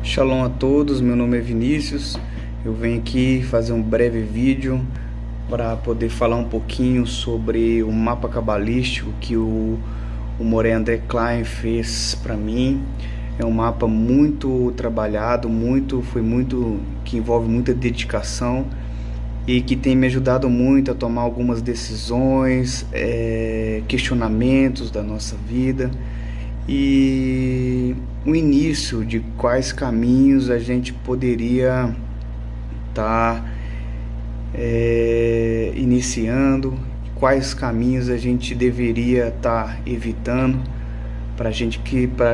Shalom a todos, meu nome é Vinícius. Eu venho aqui fazer um breve vídeo para poder falar um pouquinho sobre o mapa cabalístico que o Moré André Klein fez para mim. É um mapa muito trabalhado, que envolve muita dedicação e que tem me ajudado muito a tomar algumas decisões, questionamentos da nossa vida e o início de quais caminhos a gente poderia estar iniciando, quais caminhos a gente deveria estar evitando para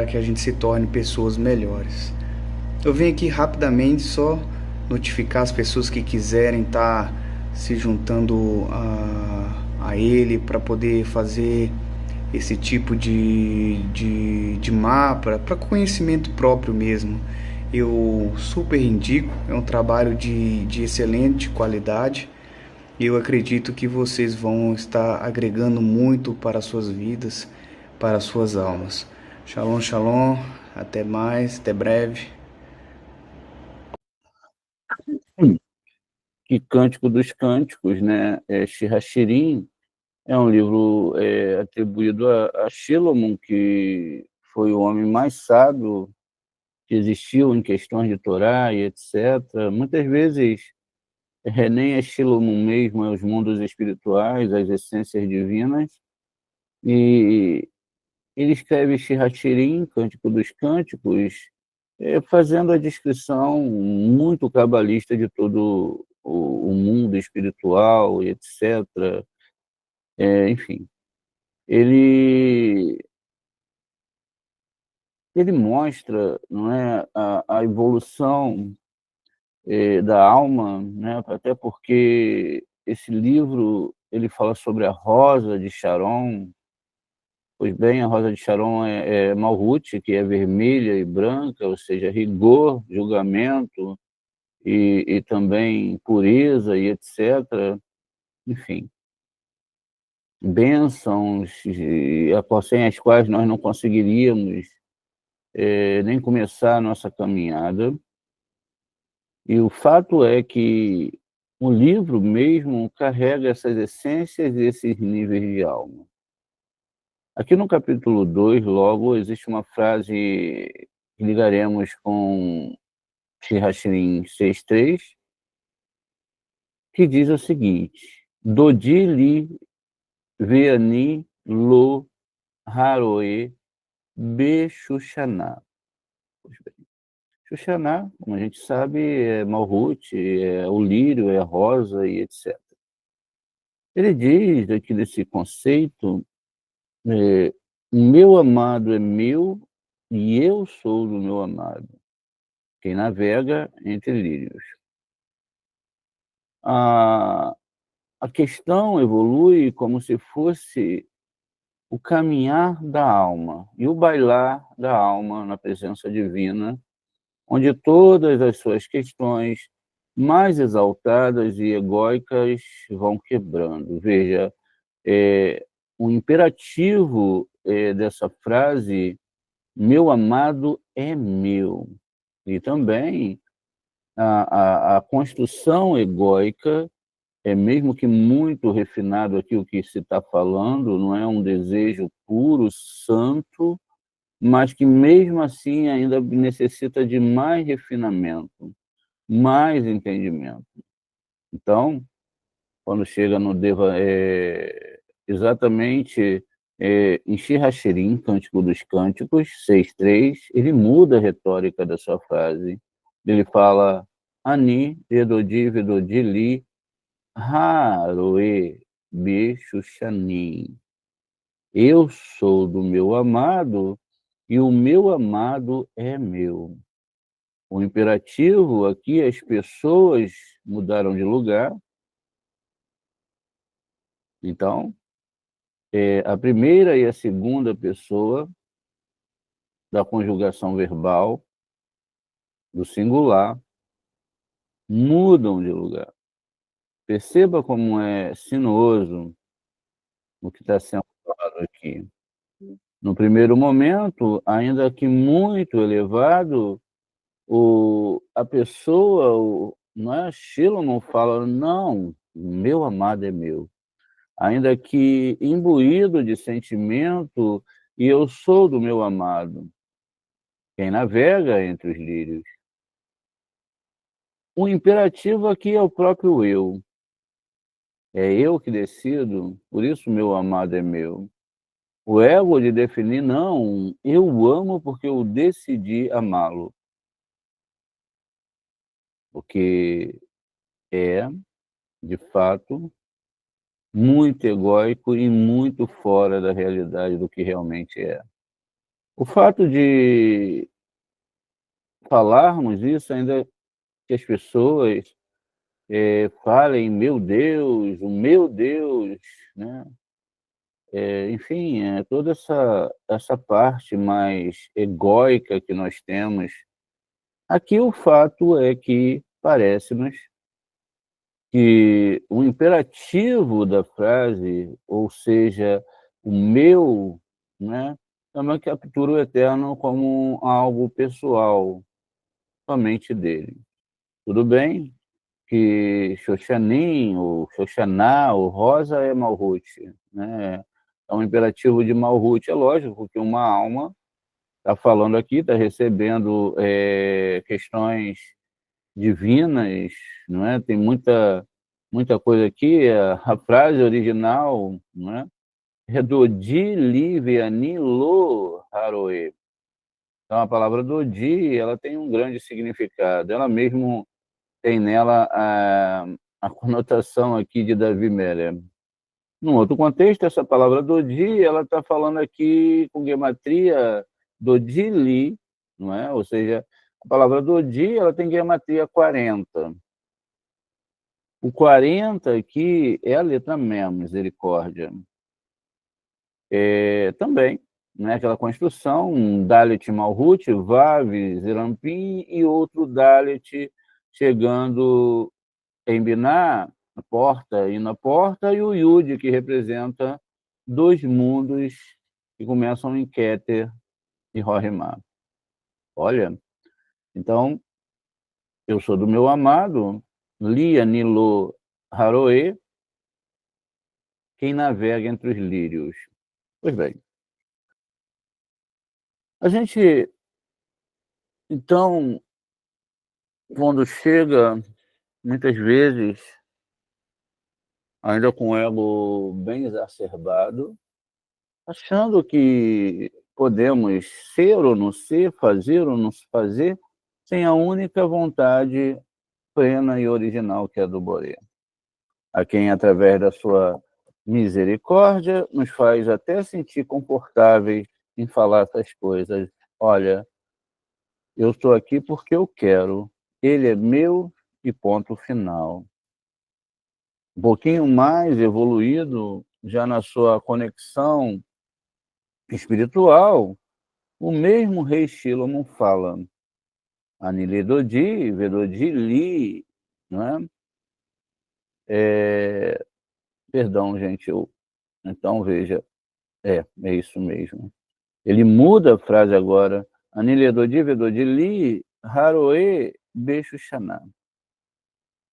que a gente se torne pessoas melhores. Eu venho aqui rapidamente só notificar as pessoas que quiserem estar se juntando a ele para poder fazer esse tipo de mapa para conhecimento próprio mesmo. Eu super indico, é um trabalho de excelente qualidade e eu acredito que vocês vão estar agregando muito para as suas vidas, para as suas almas. Shalom, shalom, até mais, até breve. Que Cântico dos Cânticos, né? Shirashirim é um livro atribuído a Shlomo, que foi o homem mais sábio que existiu em questões de Torá e etc. Muitas vezes nem é Shlomo mesmo, é os mundos espirituais, as essências divinas, e ele escreve Shirashirim, Cântico dos Cânticos, fazendo a descrição muito cabalista de todo o mundo espiritual e etc. Enfim, ele mostra, não é, a evolução da alma, né? Até porque esse livro ele fala sobre a rosa de Sharon. Pois bem, a rosa de Sharon é Malhut, que é vermelha e branca, ou seja, rigor, julgamento e também pureza e etc. Enfim, bênçãos sem as quais nós não conseguiríamos nem começar a nossa caminhada. E o fato é que o livro mesmo carrega essas essências e esses níveis de alma. Aqui no capítulo 2, logo, existe uma frase que ligaremos com Shirashirim 6.3, que diz o seguinte: Dodi li veani lo haroe be Shushaná. Pois bem, Shushaná, como a gente sabe, é Malhut, é o lírio, é a rosa e etc. Ele diz aqui nesse conceito, meu amado é meu e eu sou do meu amado, quem navega entre lírios. A questão evolui como se fosse o caminhar da alma e o bailar da alma na presença divina, onde todas as suas questões mais exaltadas e egóicas vão quebrando. Veja, o imperativo dessa frase, meu amado é meu, e também a construção egóica, mesmo que muito refinado aqui o que se está falando, não é um desejo puro, santo, mas que mesmo assim ainda necessita de mais refinamento, mais entendimento. Então, quando chega no Deva, exatamente Em Shir-Hashirim, Cântico dos Cânticos, 6.3, ele muda a retórica da sua frase. Ele fala, Ani, Vedodi, Vedodi, Li, Haroe, Bechushanim. Eu sou do meu amado e o meu amado é meu. O imperativo aqui, as pessoas mudaram de lugar. Então, a primeira e a segunda pessoa da conjugação verbal, do singular, mudam de lugar. Perceba como é sinuoso o que está sendo falado aqui. No primeiro momento, ainda que muito elevado, a pessoa, não é? Shlomo fala, não, meu amado é meu. Ainda que imbuído de sentimento, e eu sou do meu amado. Quem navega entre os lírios. O imperativo aqui é o próprio eu. É eu que decido, por isso meu amado é meu. O ego de definir, não, eu amo porque eu decidi amá-lo. Porque é, de fato, muito egóico e muito fora da realidade do que realmente é. O fato de falarmos isso, ainda que as pessoas falem, meu Deus, o meu Deus, né? Enfim, toda essa parte mais egóica que nós temos. Aqui o fato é que parece-nos que o imperativo da frase, ou seja, o meu, né, também captura o eterno como algo pessoal, somente dele. Tudo bem que Xoshanim, ou Xoshaná, ou Rosa é Malhut, né? É um imperativo de Malhut, é lógico que uma alma está falando aqui, está recebendo questões divinas, não é? Tem muita coisa aqui, a frase original, não é? Redodi li veani lo haroe. Então, a palavra dodi, ela tem um grande significado. Ela mesmo tem nela a conotação aqui de Davi Meller. Num outro contexto, essa palavra dodi, ela está falando aqui com gematria dodili, não é? Ou seja, a palavra dodi, ela tem gematria 40. O 40 aqui é a letra Mem, misericórdia. Também, né, aquela construção, Dalet Malhut, Vav, Zerampim e outro Dalet chegando em Biná, na porta, e o Yud, que representa dois mundos que começam em Keter e Rohemá. Olha, então, eu sou do meu amado, Lia Nilo Haroe, quem navega entre os lírios. Pois bem, a gente, então, quando chega, muitas vezes, ainda com o ego bem exacerbado, achando que podemos ser ou não ser, fazer ou não fazer, sem a única vontade plena e original que é a do Boré. A quem, através da sua misericórdia, nos faz até sentir confortáveis em falar essas coisas. Olha, eu estou aqui porque eu quero, ele é meu e ponto final. Um pouquinho mais evoluído, já na sua conexão espiritual, o mesmo rei Shlomo fala, Aniledodi, Vedodi Li, não é? Perdão, gente, então veja, é isso mesmo. Ele muda a frase agora, Aniledodi, Vedodi Li, Haroe, Beixo Xaná.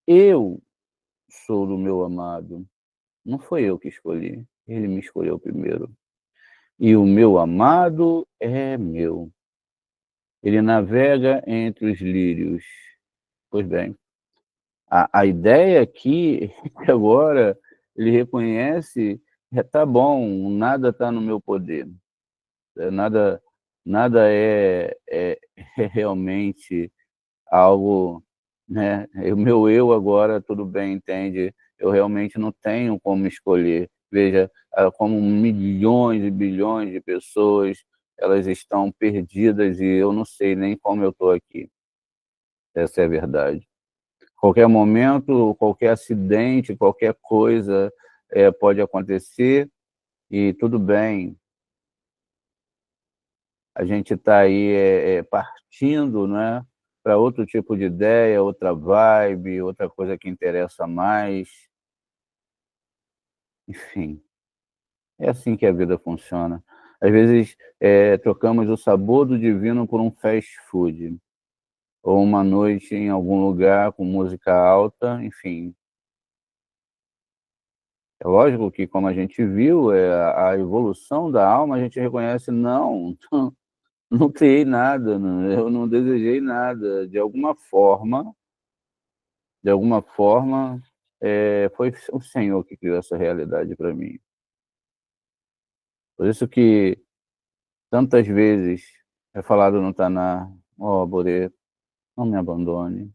Eu sou do meu amado, não foi eu que escolhi, ele me escolheu primeiro. E o meu amado é meu. Ele navega entre os lírios. Pois bem, a ideia aqui é que agora ele reconhece tá bom, nada está no meu poder. Nada, nada é realmente algo, né? O meu eu agora, tudo bem, entende? Eu realmente não tenho como escolher. Veja, como milhões e bilhões de pessoas, elas estão perdidas e eu não sei nem como eu estou aqui. Essa é a verdade. Qualquer momento, qualquer acidente, qualquer coisa pode acontecer e tudo bem. A gente está aí partindo, né, para outro tipo de ideia, outra vibe, outra coisa que interessa mais. Enfim, é assim que a vida funciona. Às vezes, trocamos o sabor do divino por um fast food, ou uma noite em algum lugar com música alta, enfim. É lógico que, como a gente viu, a evolução da alma, a gente reconhece, não, não criei nada, eu não desejei nada. De alguma forma, foi o Senhor que criou essa realidade para mim. Por isso que tantas vezes é falado no Taná: ó, Borê, não me abandone,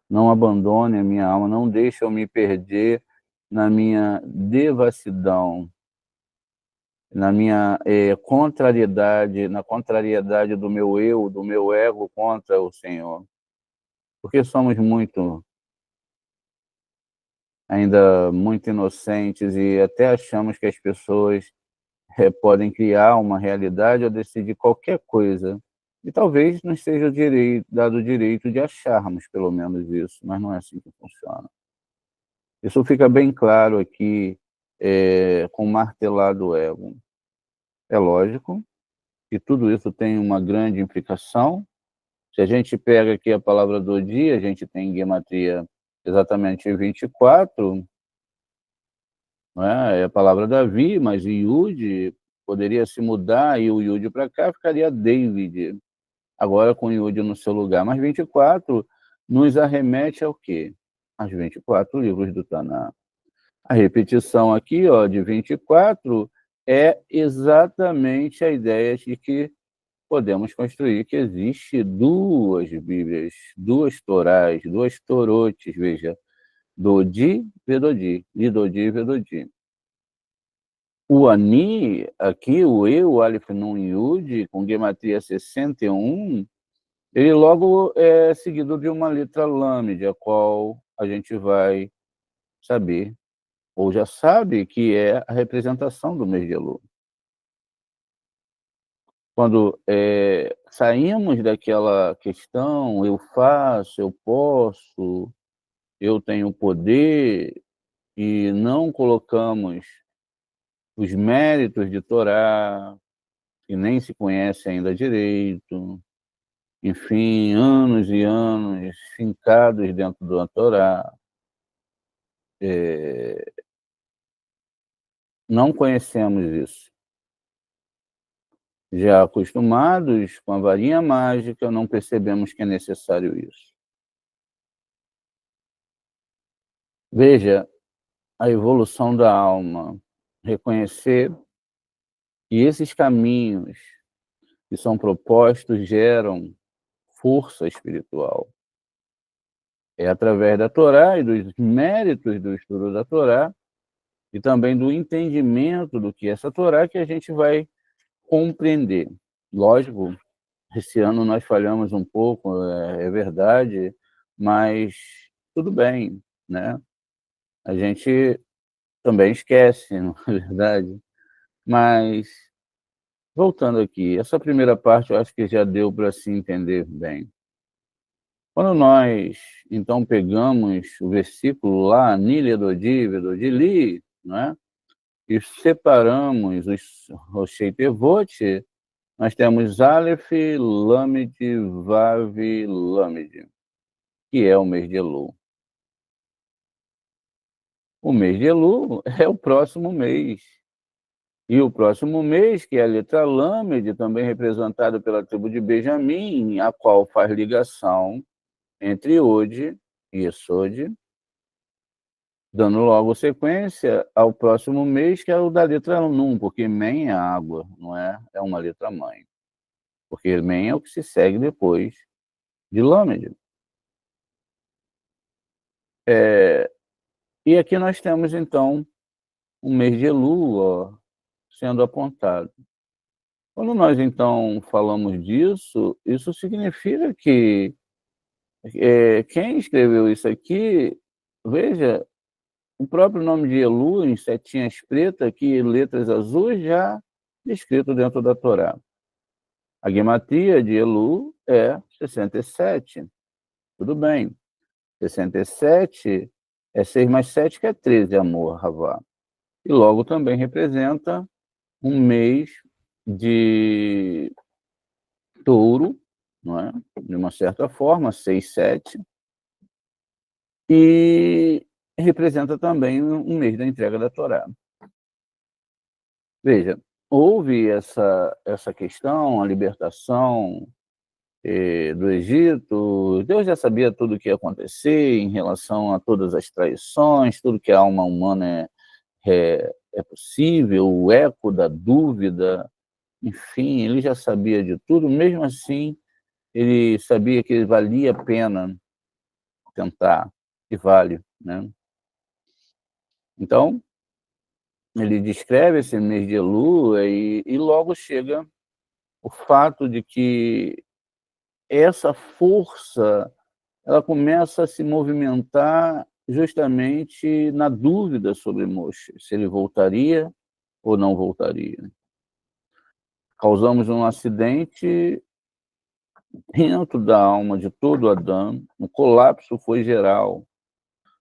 não abandone a minha alma, não deixe eu me perder na minha devassidão, na minha contrariedade, na contrariedade do meu eu, do meu ego contra o Senhor. Porque somos ainda muito inocentes e até achamos que as pessoas podem criar uma realidade ou decidir qualquer coisa. E talvez nos seja dado o direito de acharmos pelo menos isso, mas não é assim que funciona. Isso fica bem claro aqui com o martelado ego. É lógico que tudo isso tem uma grande implicação. Se a gente pega aqui a palavra do dia, a gente tem em gematria exatamente 24, não é? É a palavra Davi, mas Yud poderia se mudar e o Yud para cá ficaria David, agora com Yud no seu lugar. Mas 24 nos arremete ao quê? Aos 24 livros do Taná. A repetição aqui, ó, de 24 é exatamente a ideia de que podemos construir que existe duas Bíblias, duas Torás, duas Torotes, veja, Dodi, Vedodi, Lidodi e Vedodi. O Ani, aqui, o eu, o Aleph Nun Yud, com gematria 61, ele logo é seguido de uma letra Lamed, a qual a gente vai saber, ou já sabe, que é a representação do mês de Elul. Quando saímos daquela questão, eu faço, eu posso, eu tenho poder, e não colocamos os méritos de Torá, que nem se conhece ainda direito, enfim, anos e anos fincados dentro da Torá, não conhecemos isso. Já acostumados com a varinha mágica, não percebemos que é necessário isso. Veja a evolução da alma, reconhecer que esses caminhos que são propostos geram força espiritual. É através da Torá e dos méritos do estudo da Torá e também do entendimento do que é essa Torá que a gente vai compreender. Lógico, esse ano nós falhamos um pouco, é verdade, mas tudo bem, né? A gente também esquece, não é verdade? Mas, voltando aqui, essa primeira parte eu acho que já deu para se entender bem. Quando nós, então, pegamos o versículo lá, Nile Dodi, Vedodi, Li, não é? E separamos os Roshei Tevot, nós temos Aleph, Lamed, Vav, Lamed, que é o mês de Elul. O mês de Elul é o próximo mês. E o próximo mês, que é a letra Lamed, também representado pela tribo de Benjamim, a qual faz ligação entre Od e Esod, dando logo sequência ao próximo mês, que é o da letra Num, porque Men é água, não é? É uma letra mãe. Porque Men é o que se segue depois de Lâmede. E aqui nós temos, então, um mês de Elu, ó, sendo apontado. Quando nós, então, falamos disso, isso significa que quem escreveu isso aqui, veja, o próprio nome de Elu, em setinhas pretas, aqui letras azuis, já descrito dentro da Torá. A gematria de Elu é 67. Tudo bem. 67 é 6 mais 7, que é 13, amor, Havá. E logo também representa um mês de touro, não é? De uma certa forma, 6, 7. E representa também um mês da entrega da Torá. Veja, houve essa questão, a libertação do Egito. Deus já sabia tudo o que ia acontecer em relação a todas as traições, tudo que a alma humana é possível, o eco da dúvida, enfim, ele já sabia de tudo. Mesmo assim, ele sabia que valia a pena tentar, e vale, né? Então, ele descreve esse mês de Elul e logo chega o fato de que essa força ela começa a se movimentar justamente na dúvida sobre Moshe, se ele voltaria ou não voltaria. Causamos um acidente dentro da alma de todo Adão, o colapso foi geral,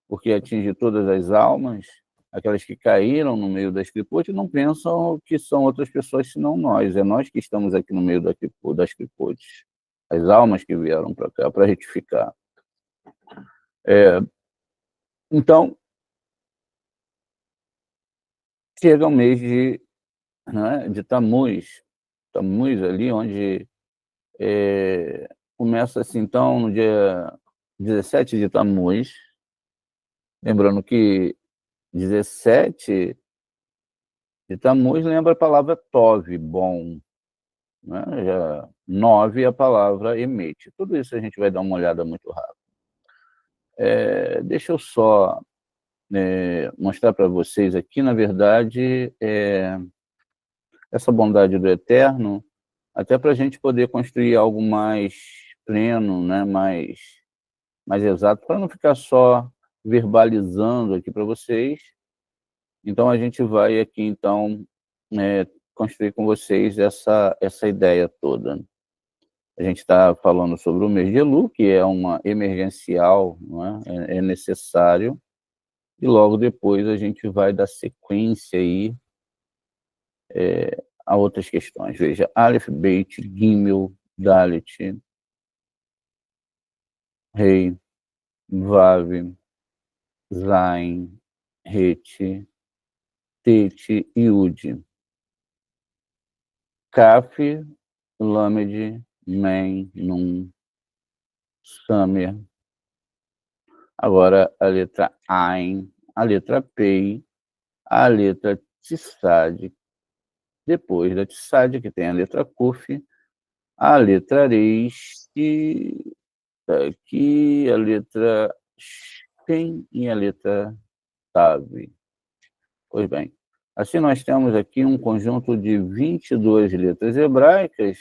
porque atinge todas as almas, aquelas que caíram no meio das clipotes não pensam que são outras pessoas senão nós, é nós que estamos aqui no meio das clipotes, as almas que vieram para cá para retificar. Então, chega o mês de Tammuz, Tammuz ali onde começa assim, então, no dia 17 de Tammuz, lembrando que 17 de Tammuz lembra a palavra Tov, bom, né? Já 9 é a palavra Emet. Tudo isso a gente vai dar uma olhada muito rápido. Deixa eu só mostrar para vocês aqui, na verdade, essa bondade do Eterno, até para a gente poder construir algo mais pleno, né? mais exato, para não ficar só verbalizando aqui para vocês. Então, a gente vai aqui, então, construir com vocês essa ideia toda. A gente está falando sobre o mês de Elul, que é uma emergencial, não é? É necessário, e logo depois a gente vai dar sequência aí a outras questões. Veja, Aleph, Beit, Gimel, Dalet, Rei, Vav, Zain, Het, Tet e Yud. Kaf, Lamed, Men, Nun, Samer. Agora a letra Ain, a letra Pei, a letra Tissad, depois da Tissad, que tem a letra Kuf, a letra Reis, que está aqui, a letra Shen e a letra Tav. Pois bem, assim nós temos aqui um conjunto de 22 letras hebraicas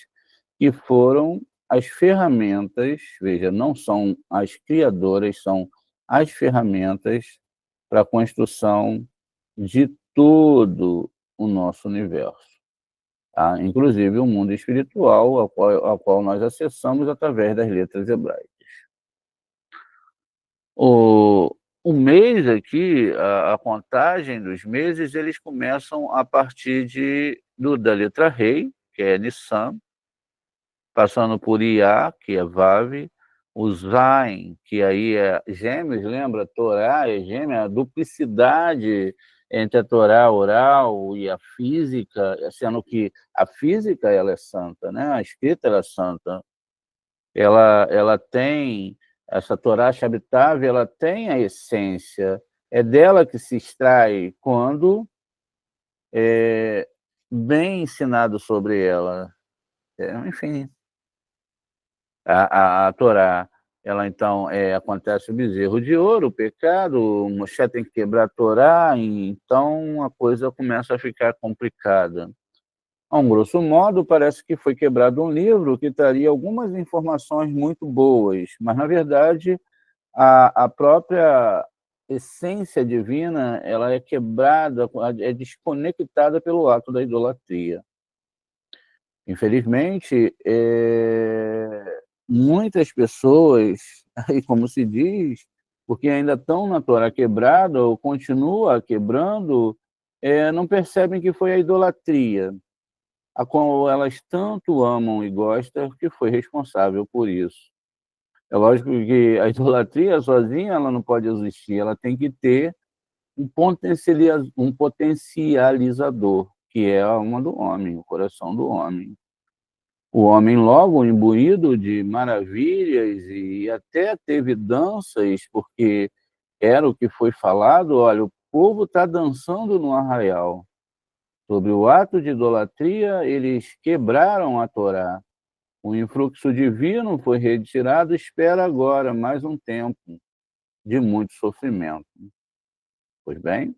que foram as ferramentas, veja, não são as criadoras, são as ferramentas para a construção de todo o nosso universo. Tá? Inclusive o mundo espiritual, ao qual nós acessamos através das letras hebraicas. O mês aqui, a contagem dos meses, eles começam a partir da letra Rei, que é Nissan, passando por Iá, que é Vav, o Zain, que aí é gêmeos, lembra? Torá é gêmea, a duplicidade entre a Torá oral e a física, sendo que a física ela é santa, né? A escrita ela é santa. Ela tem, essa Torá Shabitav, ela tem a essência É dela que se extrai quando é bem ensinado sobre ela. Enfim, a Torá, ela então, acontece o bezerro de ouro, o pecado, o Moshe tem que quebrar a Torá, e então a coisa começa a ficar complicada. A um grosso modo, parece que foi quebrado um livro que traria algumas informações muito boas, mas, na verdade, a própria essência divina, ela é quebrada, é desconectada pelo ato da idolatria. Infelizmente, muitas pessoas, aí como se diz, porque ainda estão na Torá quebrada ou continua quebrando, não percebem que foi a idolatria, a qual elas tanto amam e gostam, que foi responsável por isso. É lógico que a idolatria sozinha ela não pode existir, ela tem que ter um potencializador, que é a alma do homem, o coração do homem. O homem, logo imbuído de maravilhas e até teve danças, porque era o que foi falado, olha, o povo está dançando no arraial. Sobre o ato de idolatria, eles quebraram a Torá. O influxo divino foi retirado, espera agora mais um tempo de muito sofrimento. Pois bem,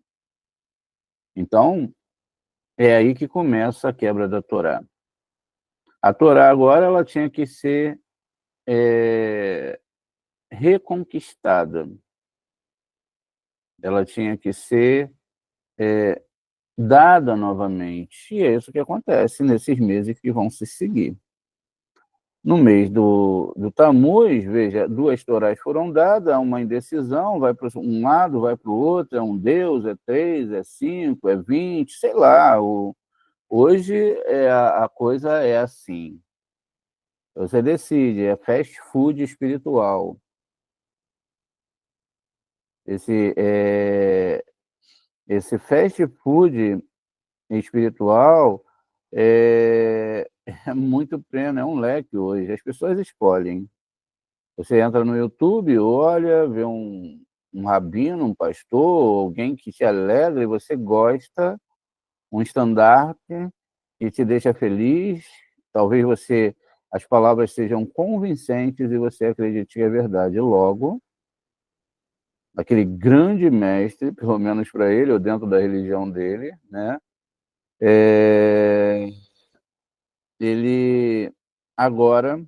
então é aí que começa a quebra da Torá. A Torá agora ela tinha que ser reconquistada. Ela tinha que ser dada novamente. E é isso que acontece nesses meses que vão se seguir. No mês do Tammuz, veja, 2 Torás foram dadas, há uma indecisão, vai para um lado, vai para o outro, é um Deus, é 3, é 5, é 20, sei lá. Hoje a coisa é assim. Você decide, é fast food espiritual. Esse fast food espiritual é muito pleno, é um leque hoje. As pessoas escolhem. Você entra no YouTube, olha, vê um rabino, um pastor, alguém que te alegra e você gosta, um estandarte que te deixa feliz. Talvez as palavras sejam convincentes e você acredite que é verdade. Logo, aquele grande mestre, pelo menos para ele, ou dentro da religião dele, né? Ele agora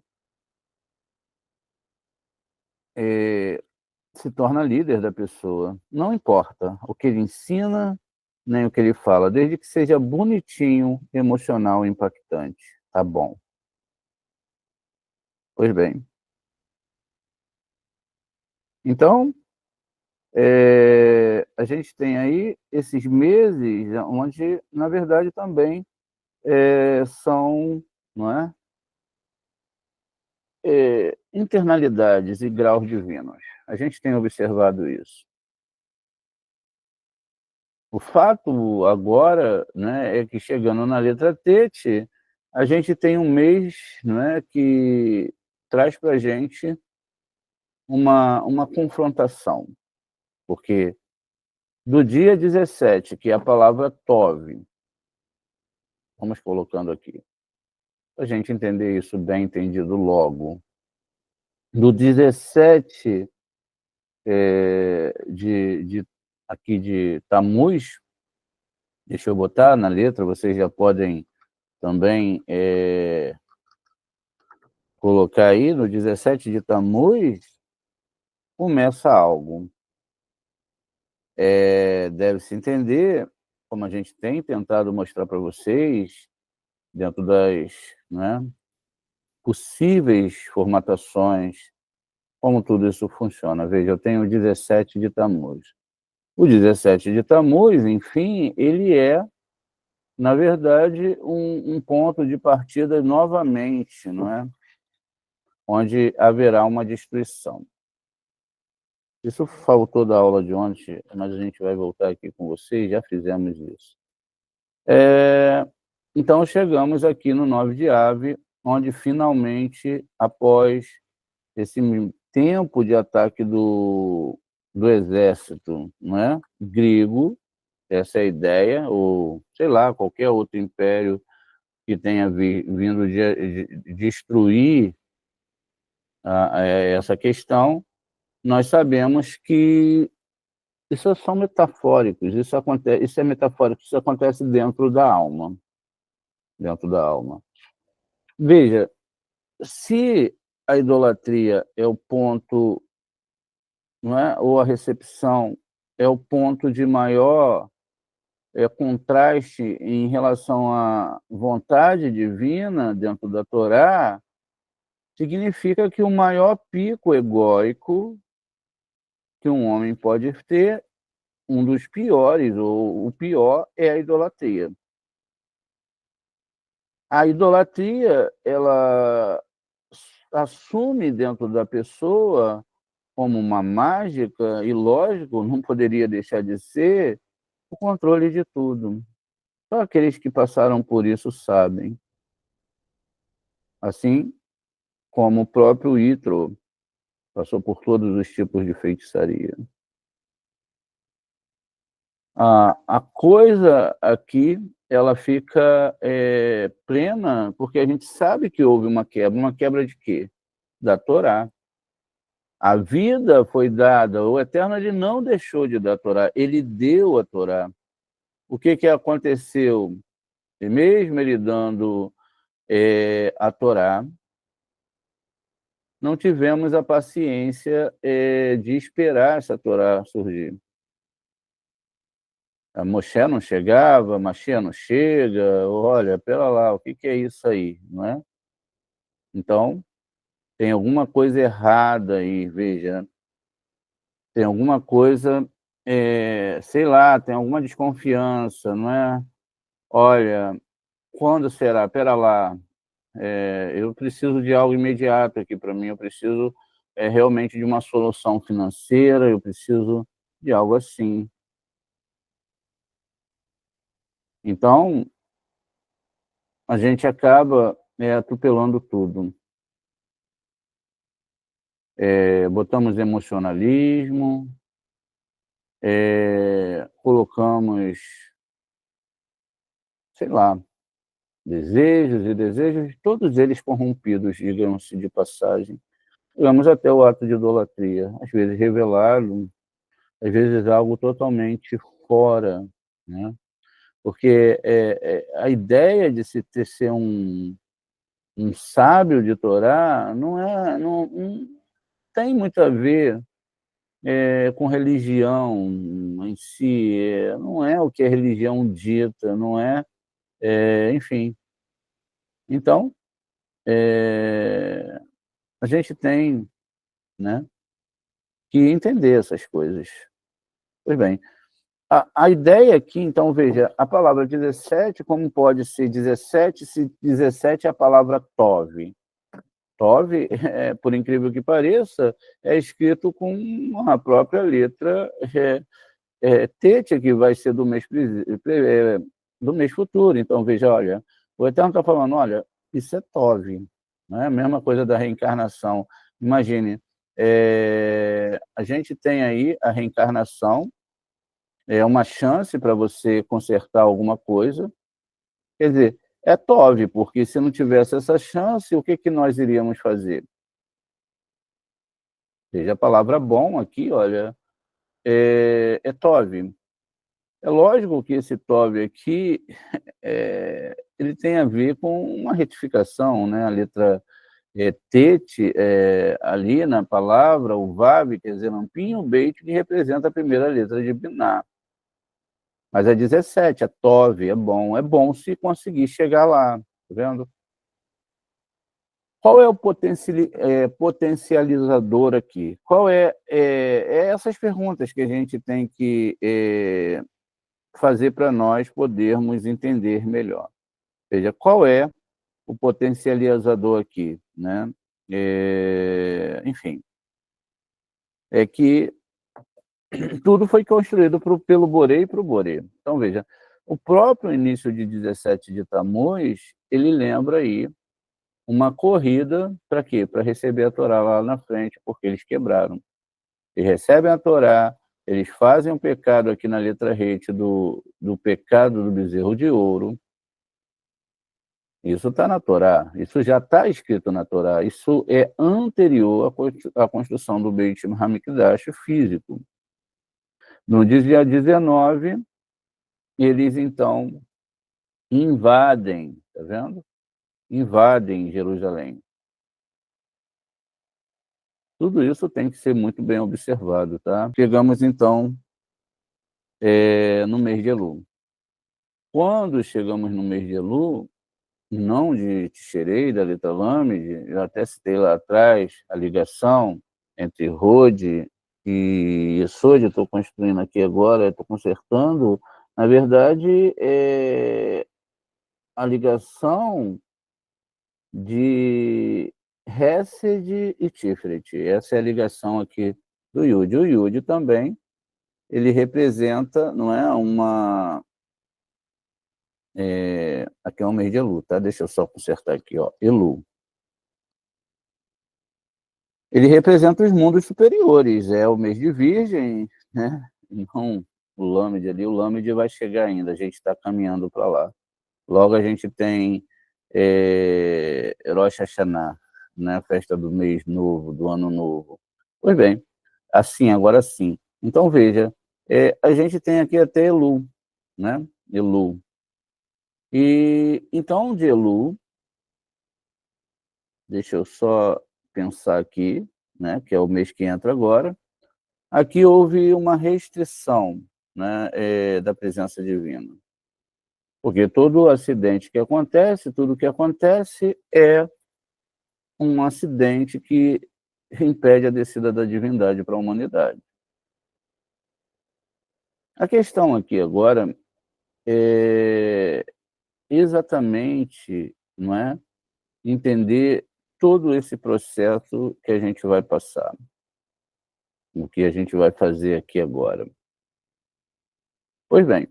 se torna líder da pessoa. Não importa o que ele ensina, nem o que ele fala, desde que seja bonitinho, emocional e impactante. Tá bom. Pois bem. Então, a gente tem aí esses meses onde, na verdade, também são, não é? Internalidades e graus divinos. A gente tem observado isso. O fato agora, né, é que chegando na letra Tete, a gente tem um mês, né, que traz para a gente uma confrontação, porque do dia 17, que é a palavra Tov, vamos colocando aqui, para a gente entender isso bem entendido logo, do 17 aqui de Tammuz, deixa eu botar na letra, vocês já podem também colocar aí, no 17 de Tammuz, começa algo. Deve-se entender, como a gente tem tentado mostrar para vocês, dentro das, né, possíveis formatações, como tudo isso funciona. Veja, eu tenho o 17 de Tammuz. O 17 de Tammuz, enfim, ele é, na verdade, um ponto de partida novamente, não é? Onde haverá uma destruição. Isso faltou da aula de ontem, mas a gente vai voltar aqui com vocês, já fizemos isso. Então, chegamos aqui no 9 de Ave, onde finalmente, após esse tempo de ataque do do exército, não é? Grego, essa é a ideia, ou sei lá, qualquer outro império que tenha vindo de destruir essa questão, nós sabemos que isso são metafóricos, isso acontece, isso é metafórico, isso acontece dentro da alma, dentro da alma. Veja, se a idolatria é o ponto, não é, ou a recepção é o ponto de maior contraste em relação à vontade divina dentro da Torá, significa que o maior pico egóico que um homem pode ter, um dos piores, ou o pior, é a idolatria. A idolatria, ela assume dentro da pessoa como uma mágica, e lógico, não poderia deixar de ser, o controle de tudo. Só aqueles que passaram por isso sabem. Assim como o próprio Yitro passou por todos os tipos de feitiçaria. A coisa aqui, ela fica plena, porque a gente sabe que houve uma quebra de quê? Da Torá. A vida foi dada, o Eterno ele não deixou de dar a Torá, ele deu a Torá. O que aconteceu? E mesmo ele dando a Torá, não tivemos a paciência de esperar essa Torá surgir. A Moshe não chegava, a Mashiach não chega, olha, pera lá, o que é isso aí, não é? Então, tem alguma coisa errada aí, veja, tem alguma coisa, sei lá, tem alguma desconfiança, não é? Olha, quando será? Pera lá, eu preciso de algo imediato aqui para mim, eu preciso realmente de uma solução financeira, eu preciso de algo assim. Então, a gente acaba atropelando tudo. Botamos emocionalismo, colocamos, sei lá, desejos e desejos, todos eles corrompidos, digamos-se de passagem. Chegamos até o ato de idolatria, às vezes revelado, às vezes algo totalmente fora, né? Porque a ideia de se ter ser um sábio de Torá não tem muito a ver com religião em si, não é o que a religião dita, não é, enfim. Então, a gente tem, né, que entender essas coisas. Pois bem, a ideia aqui, então, veja, a palavra 17, como pode ser 17, se 17 é a palavra Tov. Tov, por incrível que pareça, é escrito com a própria letra Tete, que vai ser do mês futuro. Então, veja, olha, o Eterno está falando, olha, isso é Tov, não é a mesma coisa da reencarnação. Imagine, a gente tem aí a reencarnação, é uma chance para você consertar alguma coisa, quer dizer, é Tov, porque se não tivesse essa chance, o que nós iríamos fazer? Veja a palavra bom aqui, olha, é Tov. É lógico que esse Tov aqui, ele tem a ver com uma retificação, né? A letra Tete, ali na palavra, o Vav, quer dizer, Lampinho, o Beit, que representa a primeira letra de Biná. Mas é 17, é Tov, é bom se conseguir chegar lá, tá vendo? Qual é o potencializador aqui? Qual essas perguntas que a gente tem que fazer para nós podermos entender melhor. Veja, qual é o potencializador aqui, né? Enfim, é que tudo foi construído pelo Boré e para o Boré. Então, veja, o próprio início de 17 de Tammuz, ele lembra aí uma corrida para quê? Para receber a Torá lá na frente, porque eles quebraram. Eles recebem a Torá, eles fazem um pecado aqui na letra rete do pecado do bezerro de ouro. Isso está na Torá, isso já está escrito na Torá, isso é anterior à construção do Beit Hamikdash físico. No dia 19, eles então invadem, tá vendo? Invadem Jerusalém. Tudo isso tem que ser muito bem observado, tá? Chegamos então no mês de Elul. Quando chegamos no mês de Elul, não de Tisherei, da letra Lamed, eu até citei lá atrás a ligação entre Rode e Yesod, estou construindo aqui agora, estou consertando. Na verdade, é a ligação de Hesed e Tiferet. Essa é a ligação aqui do Yud. O Yud também, ele representa, não é, aqui é um mês de Elu, tá? Deixa eu só consertar aqui, ó, Elu. Ele representa os mundos superiores, é o mês de Virgem, né? Então, o Lamed ali, o Lamed vai chegar ainda, a gente está caminhando para lá. Logo a gente tem Rosh Hashanah, né? A festa do mês novo, do ano novo. Pois bem, assim, agora sim. Então, veja, a gente tem aqui até Elu, né? Elu. E, então, de Elu, deixa eu só pensar aqui, né? Que é o mês que entra agora. Aqui houve uma restrição, né? Da presença divina. Porque todo acidente que acontece, tudo que acontece é um acidente que impede a descida da divindade para a humanidade. A questão aqui agora é exatamente, não é, entender todo esse processo que a gente vai passar, o que a gente vai fazer aqui agora. Pois bem,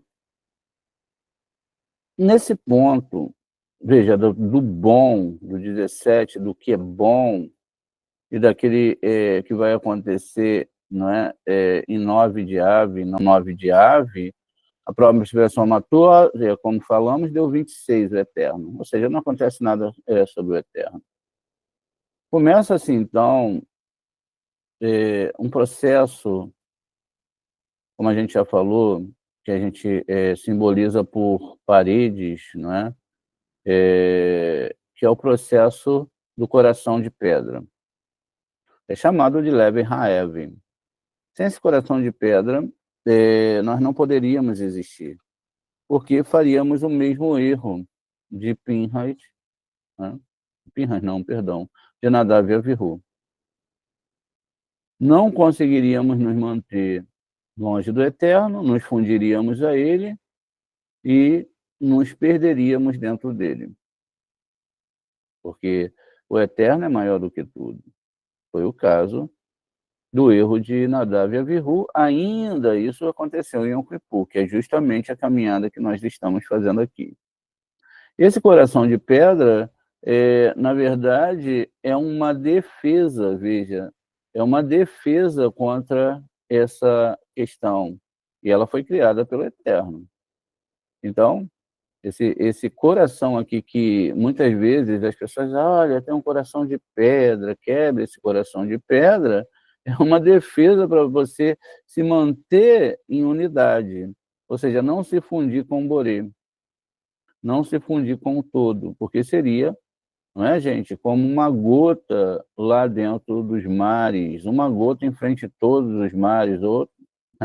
nesse ponto, veja, do bom, do 17, do que é bom, e daquele que vai acontecer, não é, em 9 de Ave, não 9 de Ave, a própria expressão matou, como falamos, deu 26, o eterno. Ou seja, não acontece nada sobre o eterno. Começa assim, então, um processo, como a gente já falou, que a gente simboliza por paredes, não é? Que é o processo do coração de pedra. É chamado de Leben Haev. Sem esse coração de pedra, nós não poderíamos existir, porque faríamos o mesmo erro de Pinhas, né? Pinhas não, perdão, de Nadav e Avihu. Não conseguiríamos nos manter longe do Eterno, nos fundiríamos a Ele e nos perderíamos dentro dele. Porque o Eterno é maior do que tudo. Foi o caso do erro de Nadav e Avihu. Ainda isso aconteceu em Yom Kippur, que é justamente a caminhada que nós estamos fazendo aqui. Esse coração de pedra, na verdade, é uma defesa, veja, é uma defesa contra essa questão. E ela foi criada pelo Eterno. Então, esse coração aqui que muitas vezes as pessoas, olha, tem um coração de pedra, quebra esse coração de pedra, é uma defesa para você se manter em unidade, ou seja, não se fundir com o Boré, não se fundir com o todo, porque seria, não é, gente, como uma gota lá dentro dos mares, uma gota em frente a todos os mares, o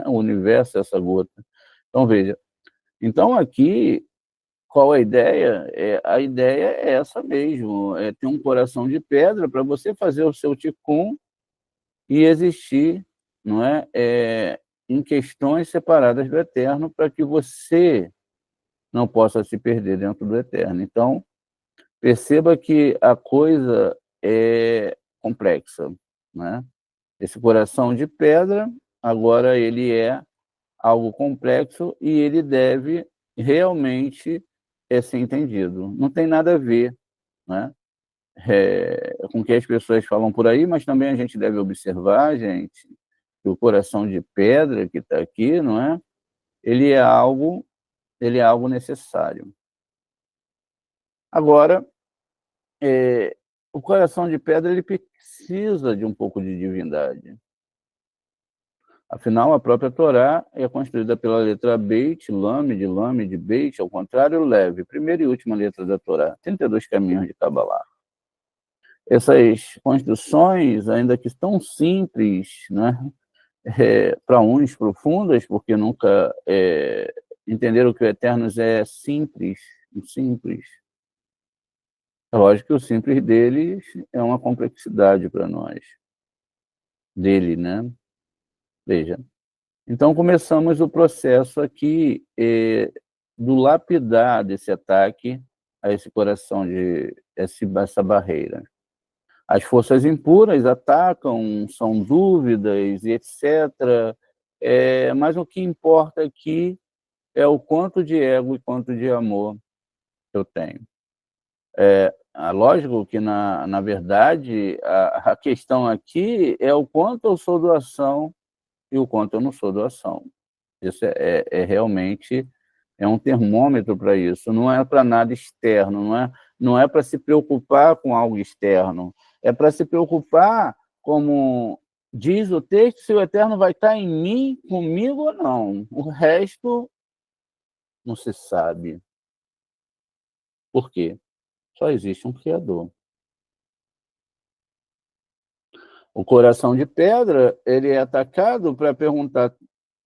universo é essa gota. Então, veja, então aqui, qual a ideia? A ideia é essa mesmo, é ter um coração de pedra para você fazer o seu tikkun e existir, não é, em questões separadas do Eterno para que você não possa se perder dentro do Eterno. Então, perceba que a coisa é complexa, né? Esse coração de pedra, agora ele é algo complexo e ele deve realmente ser entendido. Não tem nada a ver, né? Com o que as pessoas falam por aí, mas também a gente deve observar, gente, que o coração de pedra que está aqui, não é? Ele é algo necessário. Agora, o coração de pedra ele precisa de um pouco de divindade. Afinal, a própria Torá é construída pela letra Beit, Lamed, Beit, ao contrário, Lev, primeira e última letra da Torá, 32 caminhos de Kabbalah. Essas construções, ainda que tão simples, né, para uns profundas, porque nunca entenderam que o Eterno é simples. É lógico que o simples deles é uma complexidade para nós. Dele, né? Veja. Então, começamos o processo aqui do lapidar desse ataque a esse coração, essa barreira. As forças impuras atacam, são dúvidas e etc. Mas o que importa aqui é o quanto de ego e quanto de amor eu tenho. Lógico que, na verdade, a questão aqui é o quanto eu sou doação e o quanto eu não sou doação. Isso realmente um termômetro para isso. Não é para nada externo, não é para se preocupar com algo externo. É para se preocupar, como diz o texto, se o Eterno vai estar em mim, comigo ou não. O resto não se sabe. Por quê? Só existe um Criador. O coração de pedra, ele é atacado para perguntar,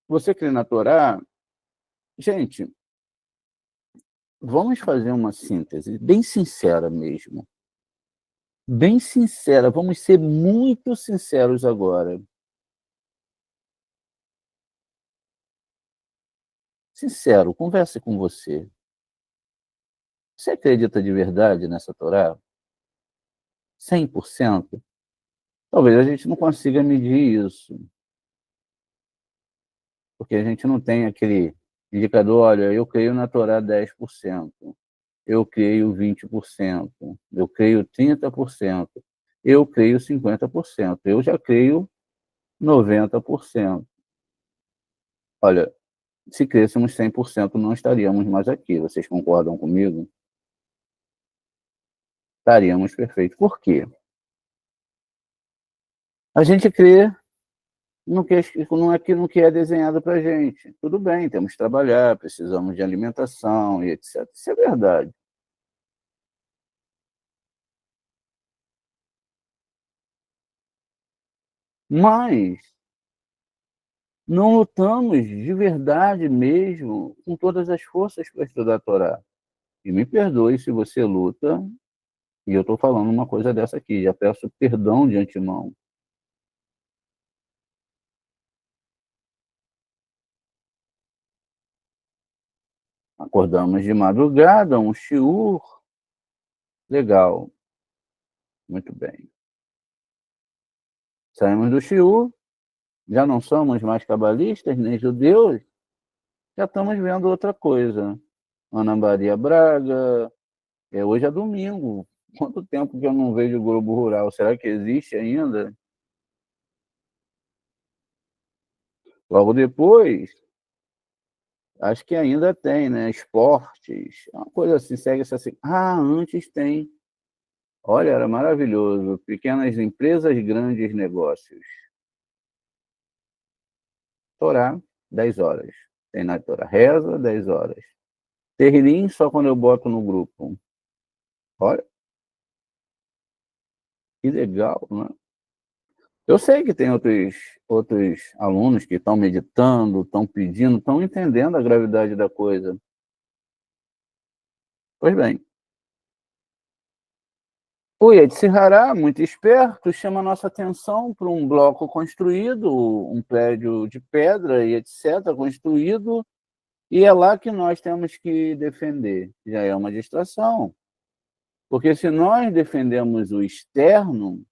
você crê na Torá? Gente, vamos fazer uma síntese bem sincera mesmo. Bem sincera, vamos ser muito sinceros agora. Sincero, converse com você. Você acredita de verdade nessa Torá? 100%? Talvez a gente não consiga medir isso. Porque a gente não tem aquele indicador, olha, eu creio na Torá 10%, eu creio 20%, eu creio 30%, eu creio 50%, eu já creio 90%. Olha, se crescêssemos 100%, não estaríamos mais aqui. Vocês concordam comigo? Estaríamos perfeitos. Por quê? A gente crê no que é desenhado para a gente. Tudo bem, temos que trabalhar, precisamos de alimentação e etc. Isso é verdade. Mas não lutamos de verdade mesmo com todas as forças para estudar a Torá. E me perdoe se você luta, e eu estou falando uma coisa dessa aqui, já peço perdão de antemão. Acordamos de madrugada, um shiur, legal, muito bem. Saímos do shiur, já não somos mais cabalistas, nem judeus, já estamos vendo outra coisa. Ana Maria Braga, hoje é domingo, quanto tempo que eu não vejo o Globo Rural, será que existe ainda? Logo depois, acho que ainda tem, né? Esportes, uma coisa assim, segue-se assim. Ah, antes tem. Olha, era maravilhoso. Pequenas empresas, grandes negócios. Torá, 10 horas. Tem na Torá. Reza, 10 horas. Terrilim, só quando eu boto no grupo. Olha, que legal, né? Eu sei que tem outros alunos que estão meditando, estão pedindo, estão entendendo a gravidade da coisa. Pois bem, o Yetzirará, muito esperto, chama a nossa atenção para um bloco construído, um prédio de pedra e etc., construído, e é lá que nós temos que defender. Já é uma distração. Porque se nós defendemos o externo,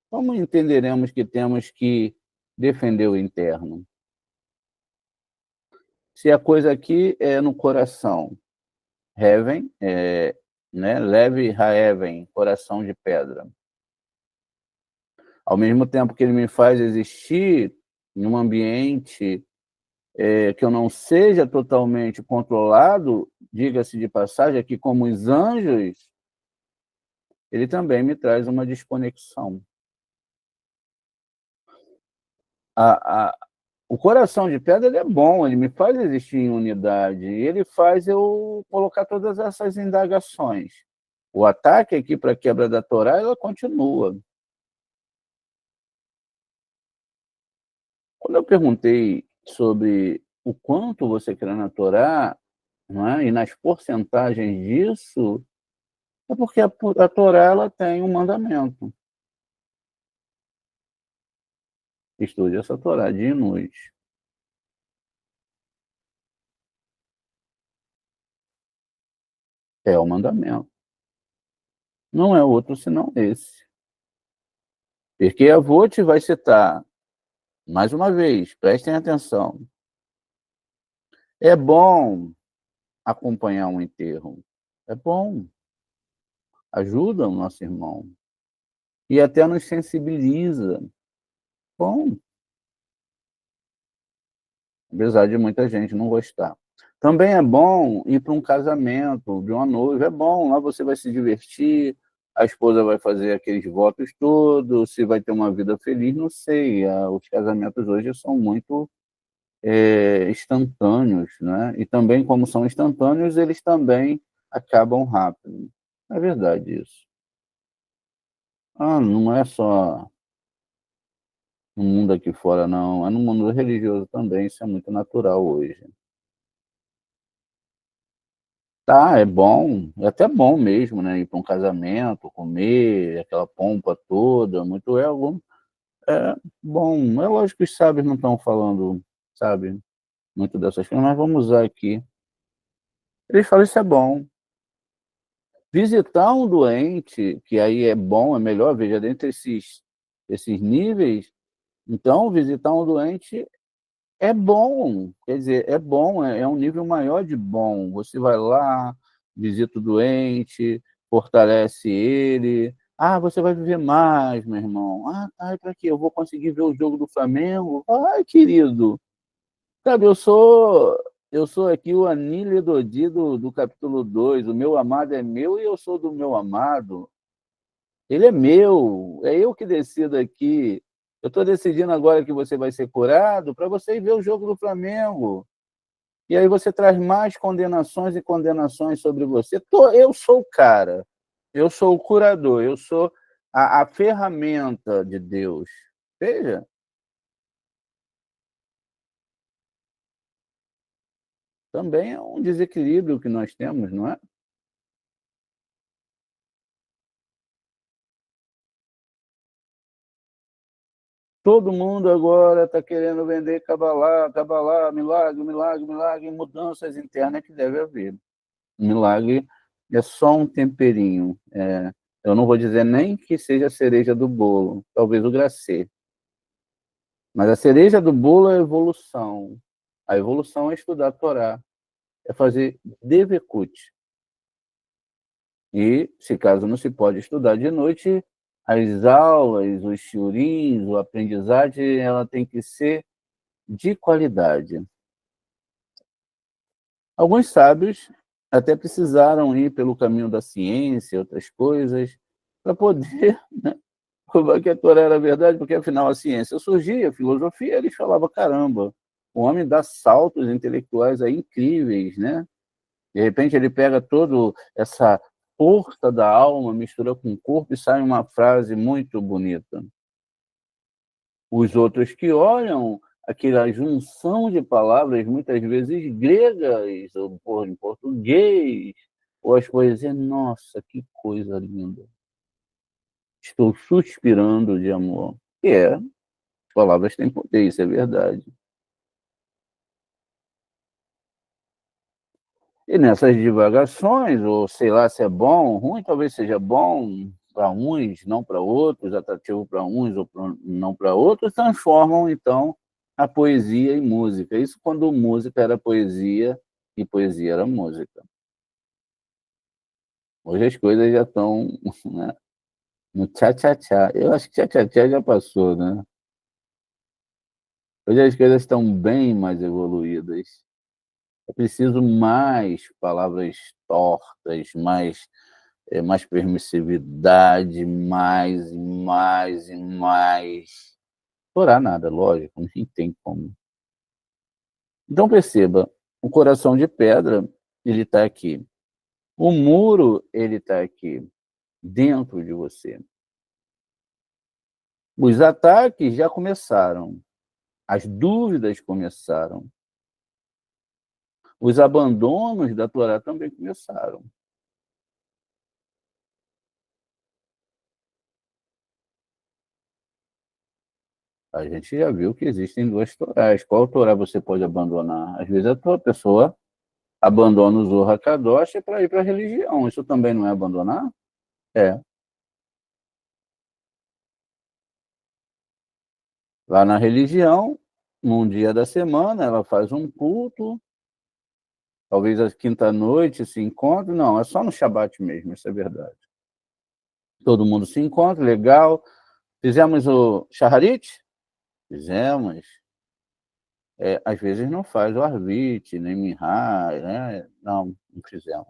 como entenderemos que temos que defender o interno? Se a coisa aqui é no coração, Heaven, né? Leve Haeven, coração de pedra. Ao mesmo tempo que ele me faz existir, em um ambiente que eu não seja totalmente controlado, diga-se de passagem, aqui como os anjos, ele também me traz uma desconexão. A, a, o coração de pedra ele é bom, ele me faz existir em unidade, ele faz eu colocar todas essas indagações. O ataque aqui para a quebra da Torá, ela continua. Quando eu perguntei sobre o quanto você crê na Torá, não é? E nas porcentagens disso, é porque a Torá ela tem um mandamento. Estude essa Torá dia e noite. É o mandamento. Não é outro senão esse. Porque a Vote vai citar, mais uma vez, prestem atenção. É bom acompanhar um enterro. É bom. Ajuda o nosso irmão. E até nos sensibiliza. Bom, apesar de muita gente não gostar. Também é bom ir para um casamento de uma noiva, é bom, lá você vai se divertir, a esposa vai fazer aqueles votos todos, se vai ter uma vida feliz, não sei. Os casamentos hoje são muito instantâneos, né? E também, como são instantâneos, eles também acabam rápido. É verdade isso. Não é só no mundo aqui fora, não. É no mundo religioso também, isso é muito natural hoje. Tá, é bom, é até bom mesmo, né? Ir para um casamento, comer, aquela pompa toda, muito é bom. É lógico que os sábios não estão falando, sabe, muito dessas coisas, mas vamos usar aqui. Eles falam isso é bom. Visitar um doente, que aí é bom, é melhor, veja, dentre esses níveis, então visitar um doente é bom, quer dizer, é bom, é um nível maior de bom. Você vai lá, visita o doente, fortalece ele. Você vai viver mais, meu irmão. Tá, e para quê? Eu vou conseguir ver o jogo do Flamengo? Ai, querido. Sabe, eu sou aqui o Anílio Dodi do capítulo 2. O meu amado é meu e eu sou do meu amado. Ele é meu, é eu que decido aqui. Eu estou decidindo agora que você vai ser curado para você ir ver o jogo do Flamengo. E aí você traz mais condenações e condenações sobre você. Eu sou o cara, eu sou o curador, eu sou a ferramenta de Deus. Veja, também é um desequilíbrio que nós temos, não é? Todo mundo agora está querendo vender Cabalá, milagre, milagre, milagre, mudanças internas que deve haver. Milagre é só um temperinho. Eu não vou dizer nem que seja a cereja do bolo, talvez o glacê. Mas a cereja do bolo é a evolução. A evolução é estudar a Torá, é fazer devekut. E, se caso não se pode estudar de noite, as aulas, os shiurins, o aprendizagem, ela tem que ser de qualidade. Alguns sábios até precisaram ir pelo caminho da ciência, outras coisas, para poder, né, provar que a Torá era verdade, porque afinal a ciência surgia, a filosofia, eles falavam, caramba, o homem dá saltos intelectuais aí incríveis, né? De repente ele pega toda essa força da alma, mistura com o corpo e sai uma frase muito bonita. Os outros que olham aquela junção de palavras, muitas vezes gregas, ou em português, ou as poesias, nossa, que coisa linda. Estou suspirando de amor. As palavras têm poder, isso é verdade. E nessas divagações, ou sei lá se é bom ou ruim, talvez seja bom para uns, não para outros, atrativo para uns ou não para outros, transformam então a poesia em música. Isso quando música era poesia e poesia era música. Hoje as coisas já estão, né, no tchá-tchá-tchá. Eu acho que tchá-tchá-tchá já passou, né? Hoje as coisas estão bem mais evoluídas. É preciso mais palavras tortas, mais permissividade, mais e mais e mais. Orar nada, lógico, nem tem como. Então perceba, o coração de pedra, ele está aqui. O muro, ele está aqui, dentro de você. Os ataques já começaram, as dúvidas começaram, os abandonos da Torá também começaram. A gente já viu que existem duas Torás. Qual Torá você pode abandonar? Às vezes a pessoa abandona o Zohar Kadosh para ir para a religião. Isso também não é abandonar? É. Lá na religião, num dia da semana, ela faz um culto, talvez a quinta-noite se encontre. Não, é só no Shabat mesmo, isso é verdade. Todo mundo se encontra, legal. Fizemos o Shaharit? Fizemos. Às vezes não faz o Arvit, nem Minhá, né? Não fizemos.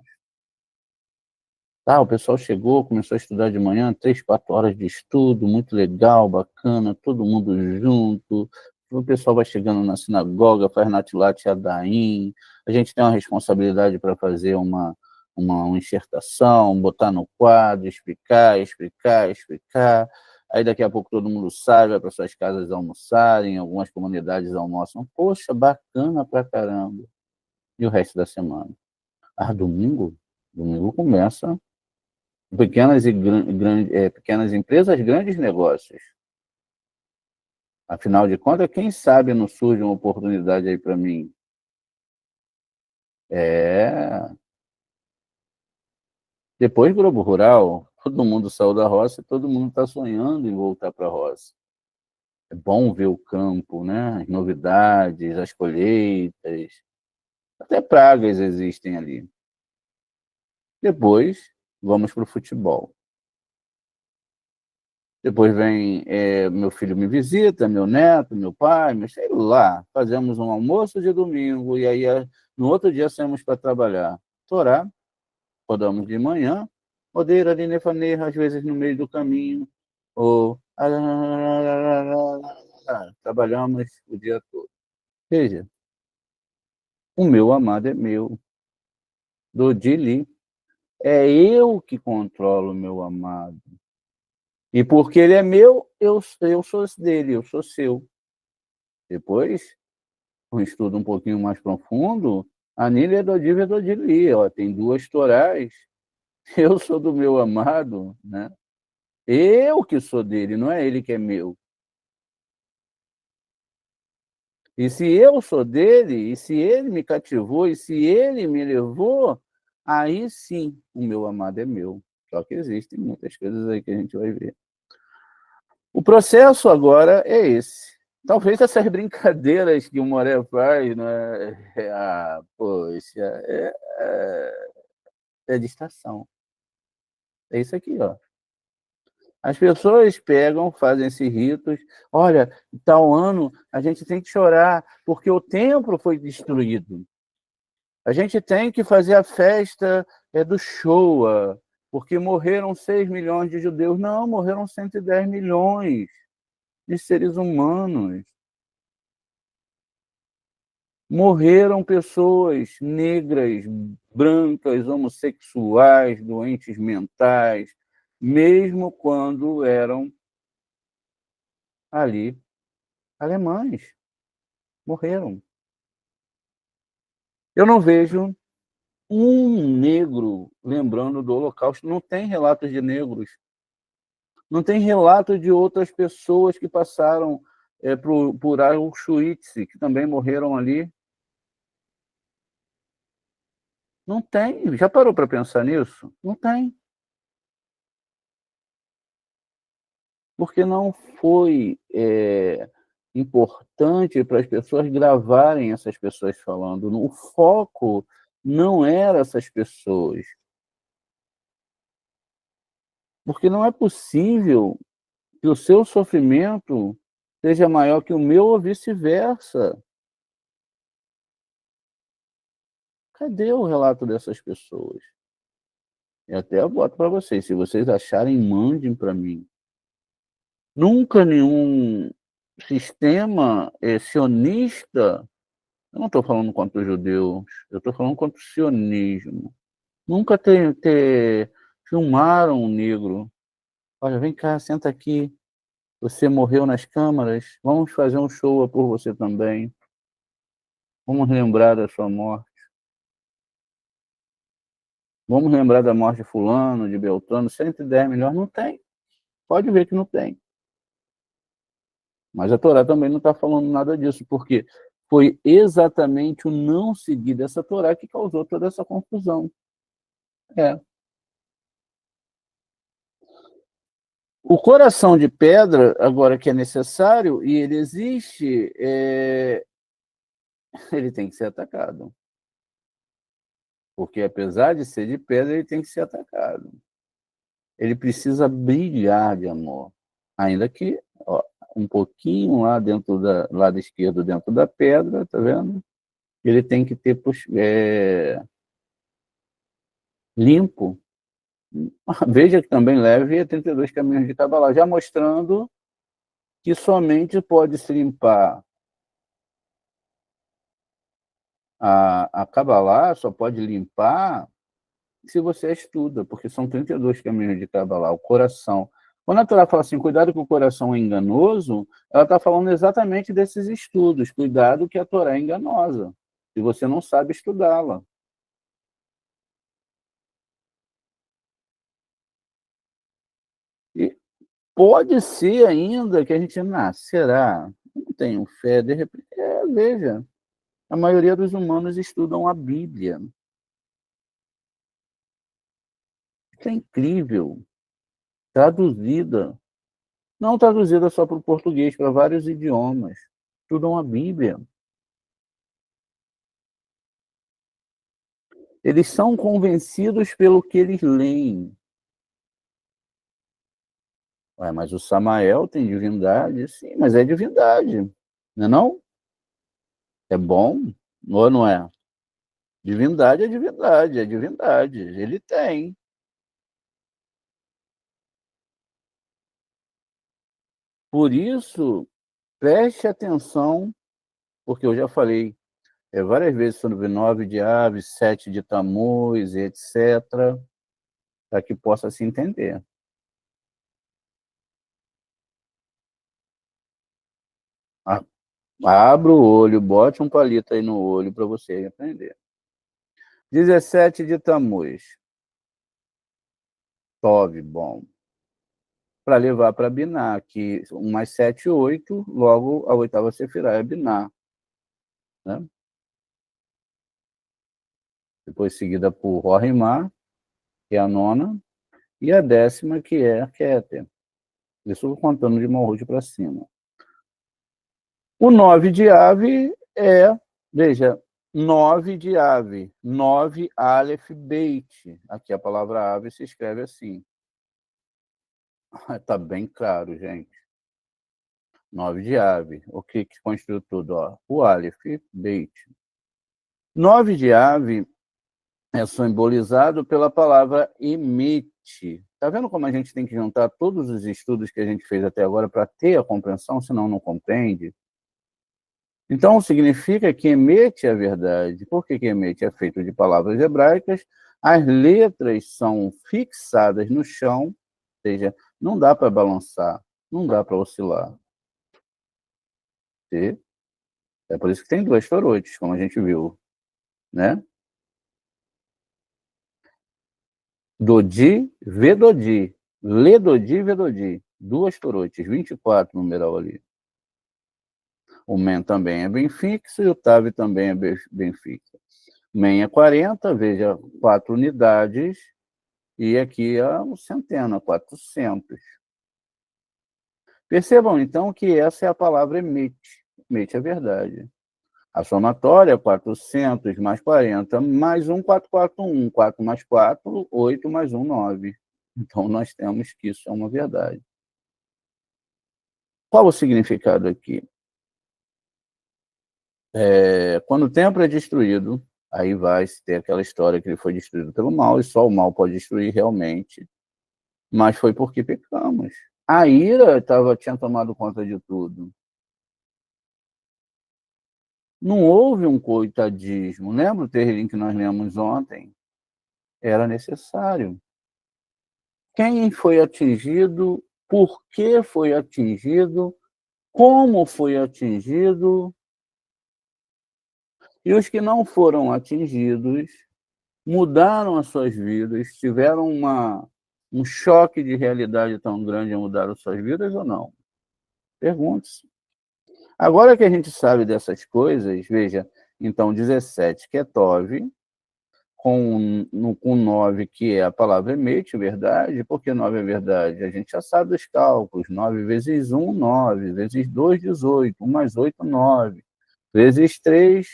Tá, o pessoal chegou, começou a estudar de manhã, 3, 4 horas de estudo, muito legal, bacana, todo mundo junto. O pessoal vai chegando na sinagoga, faz Natilat Yadayim. A gente tem uma responsabilidade para fazer uma enxertação, botar no quadro, explicar, explicar, explicar. Aí daqui a pouco todo mundo sai, vai para suas casas almoçarem, algumas comunidades almoçam. Poxa, bacana pra caramba. E o resto da semana? Domingo? Domingo começa pequenas empresas, grandes negócios. Afinal de contas, quem sabe não surge uma oportunidade aí para mim? Depois Globo Rural, todo mundo saiu da roça e todo mundo está sonhando em voltar para a roça. É bom ver o campo, né? As novidades, as colheitas, até pragas existem ali. Depois, vamos para o futebol. Depois vem meu filho me visita, meu neto, meu pai, mas sei lá, fazemos um almoço de domingo e aí no outro dia saímos para trabalhar. Torá, rodamos de manhã, odeira de nefaneira, às vezes no meio do caminho, ou trabalhamos o dia todo. Veja, o meu amado é meu, do Dili. É eu que controlo o meu amado. E porque ele é meu, eu sou dele, eu sou seu. Depois, um estudo um pouquinho mais profundo, Anile é do Dili, ó, tem 2 Torás. Eu sou do meu amado, né? Eu que sou dele, não é ele que é meu. E se eu sou dele, e se ele me cativou, e se ele me levou, aí sim o meu amado é meu. Só que existem muitas coisas aí que a gente vai ver. O processo agora é esse. Talvez essas brincadeiras que o Moré faz, né? Poxa, é distração. É isso aqui, ó. As pessoas pegam, fazem esses ritos. Olha, tal ano a gente tem que chorar porque o templo foi destruído. A gente tem que fazer a festa do Shoah, porque morreram 6 milhões de judeus. Não, morreram 110 milhões de seres humanos. Morreram pessoas negras, brancas, homossexuais, doentes mentais, mesmo quando eram ali alemães. Morreram. Eu não vejo um negro lembrando do Holocausto. Não tem relatos de negros. Não tem relato de outras pessoas que passaram por Auschwitz, que também morreram ali. Não tem. Já parou para pensar nisso? Não tem. Porque não foi importante para as pessoas gravarem essas pessoas falando. O foco não era essas pessoas. Porque não é possível que o seu sofrimento seja maior que o meu ou vice-versa. Cadê o relato dessas pessoas? E até eu boto para vocês, se vocês acharem, mandem para mim. Nunca nenhum sistema sionista, eu não estou falando contra os judeus, eu estou falando contra o sionismo. Nunca filmaram um negro. Olha, vem cá, senta aqui. Você morreu nas câmaras, vamos fazer um show por você também. Vamos lembrar da sua morte. Vamos lembrar da morte de fulano, de Beltrano, 110 milhões. Não tem. Pode ver que não tem. Mas a Torá também não está falando nada disso, porque foi exatamente o não seguir dessa Torá que causou toda essa confusão. O coração de pedra, agora que é necessário, e ele existe, ele tem que ser atacado. Porque apesar de ser de pedra, ele tem que ser atacado. Ele precisa brilhar de amor. Ainda que um pouquinho lá dentro da lado esquerdo, dentro da pedra, tá vendo? Ele tem que ter limpo. Veja que também leve 32 caminhos de Cabalá, já mostrando que somente pode se limpar a Cabalá, só pode limpar se você estuda, porque são 32 caminhos de Cabalá, o coração. Quando a Torá fala assim, cuidado que o coração é enganoso, ela está falando exatamente desses estudos, cuidado que a Torá é enganosa, se você não sabe estudá-la. E pode ser ainda que a gente, será? Não tenho fé, de repente, veja, a maioria dos humanos estudam a Bíblia. Isso é incrível, traduzida. Não traduzida só para o português, para vários idiomas. Estudam a Bíblia. Eles são convencidos pelo que eles leem. Ué, mas o Samael tem divindade? Sim, mas é divindade. Não é não? É bom? Ou não é? Divindade é divindade, é divindade. Ele tem. Por isso, preste atenção, porque eu já falei várias vezes sobre 9 de Aves, 7 de Tamuz, etc., para que possa se entender. Abra o olho, bote um palito aí no olho para você aprender. 17 de Tamuz. Tov, bom. Para levar para Biná, que 1 mais 7, 8, logo a oitava Sefirá é Biná. Né? Depois seguida por Rorimá, que é a nona, e a 10ª, que é Keter. Isso contando de Malhut para cima. O 9 de Ave veja, 9 de Ave, 9 Aleph Beit. Aqui a palavra ave se escreve assim. Está bem claro, gente. 9 de Ave. O que construiu tudo? O Aleph Beit. 9 de Ave é simbolizado pela palavra emite. Está vendo como a gente tem que juntar todos os estudos que a gente fez até agora para ter a compreensão, senão não compreende? Então, significa que emete a verdade. Por que emete? É feito de palavras hebraicas, as letras são fixadas no chão, ou seja, não dá para balançar, não dá para oscilar. É por isso que tem 2 torotes, como a gente viu, né? Dodi, Vedodi, Ledodi, Vedodi. 2 torotes, 24 numeral ali. O Men também é bem fixo e o Tav também é bem fixo. Men é 40, veja, 4 unidades, e aqui é uma centena, 400. Percebam, então, que essa é a palavra emite. Emite é verdade. A somatória, 400 mais 40, mais 1, 441. 4 mais 4, 8 mais 1, 9. Então, nós temos que isso é uma verdade. Qual o significado aqui? Quando o templo é destruído, aí vai ter aquela história que ele foi destruído pelo mal, e só o mal pode destruir realmente, mas foi porque pecamos. A ira tinha tomado conta de tudo. Não houve um coitadismo. Lembra o terreiro que nós lemos ontem? Era necessário. Quem foi atingido, por que foi atingido, como foi atingido, e os que não foram atingidos mudaram as suas vidas, tiveram um choque de realidade tão grande e mudaram suas vidas ou não? Pergunte-se. Agora que a gente sabe dessas coisas, veja, então 17, que é Tove, com 9, que é a palavra emet, verdade. Por que 9 é verdade? A gente já sabe os cálculos. 9 vezes 1, 9. Vezes 2, 18. 1 mais 8, 9. Vezes 3,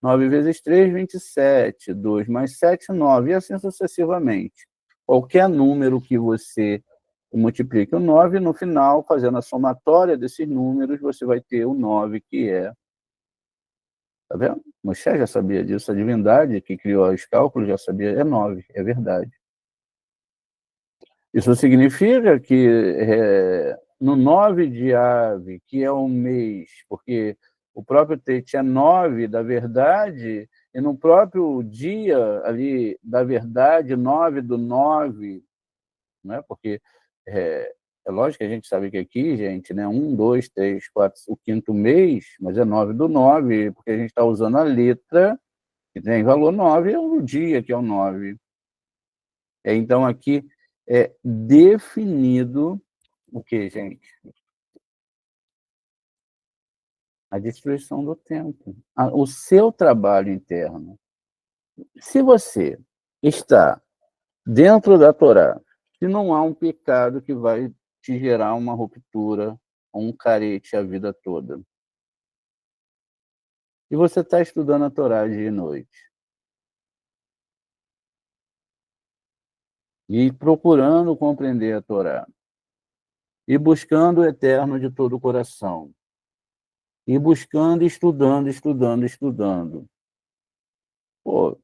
9 vezes 3, 27. 2 mais 7, 9. E assim sucessivamente. Qualquer número que você multiplique o 9, no final, fazendo a somatória desses números, você vai ter o 9, que é... Tá vendo? Moisés já sabia disso, a divindade que criou os cálculos já sabia, é 9, é verdade. Isso significa que no 9 de Ave, que é um mês, porque o próprio Tete é 9 da verdade, e no próprio dia ali da verdade, 9 do 9, né? Porque é lógico que a gente sabe que aqui, gente, né? 1, 2, 3, 4, o quinto mês, mas é 9 do 9, porque a gente está usando a letra que tem valor 9, é o dia que é o 9. Então, aqui é definido o que, gente? A destruição do templo. O seu trabalho interno. Se você está dentro da Torá, se não há um pecado que vai te gerar uma ruptura, um carete a vida toda, e você está estudando a Torá dia e noite, e procurando compreender a Torá, e buscando o eterno de todo o coração, e buscando, estudando, estudando, estudando. Pô,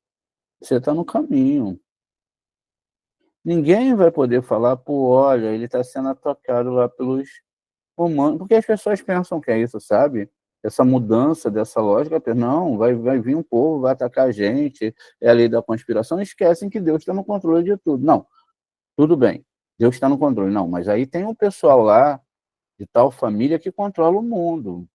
você está no caminho. Ninguém vai poder falar, pô, olha, ele está sendo atacado lá pelos romanos, porque as pessoas pensam que é isso, sabe? Essa mudança dessa lógica, não, vai vir um povo, vai atacar a gente, é a lei da conspiração, esquecem que Deus está no controle de tudo. Não, tudo bem, Deus está no controle. Não, mas aí tem um pessoal lá, de tal família, que controla o mundo.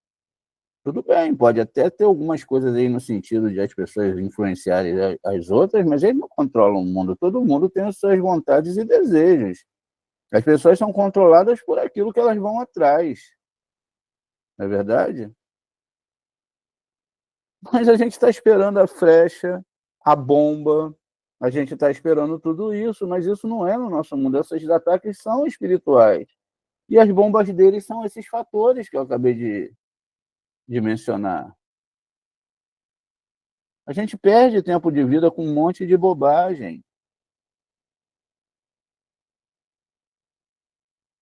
Tudo bem, pode até ter algumas coisas aí no sentido de as pessoas influenciarem as outras, mas eles não controlam o mundo. Todo mundo tem as suas vontades e desejos. As pessoas são controladas por aquilo que elas vão atrás. Não é verdade? Mas a gente está esperando a flecha, a bomba, a gente está esperando tudo isso, mas isso não é no nosso mundo. Esses ataques são espirituais. E as bombas deles são esses fatores que eu acabei de mencionar. A gente perde tempo de vida com um monte de bobagem.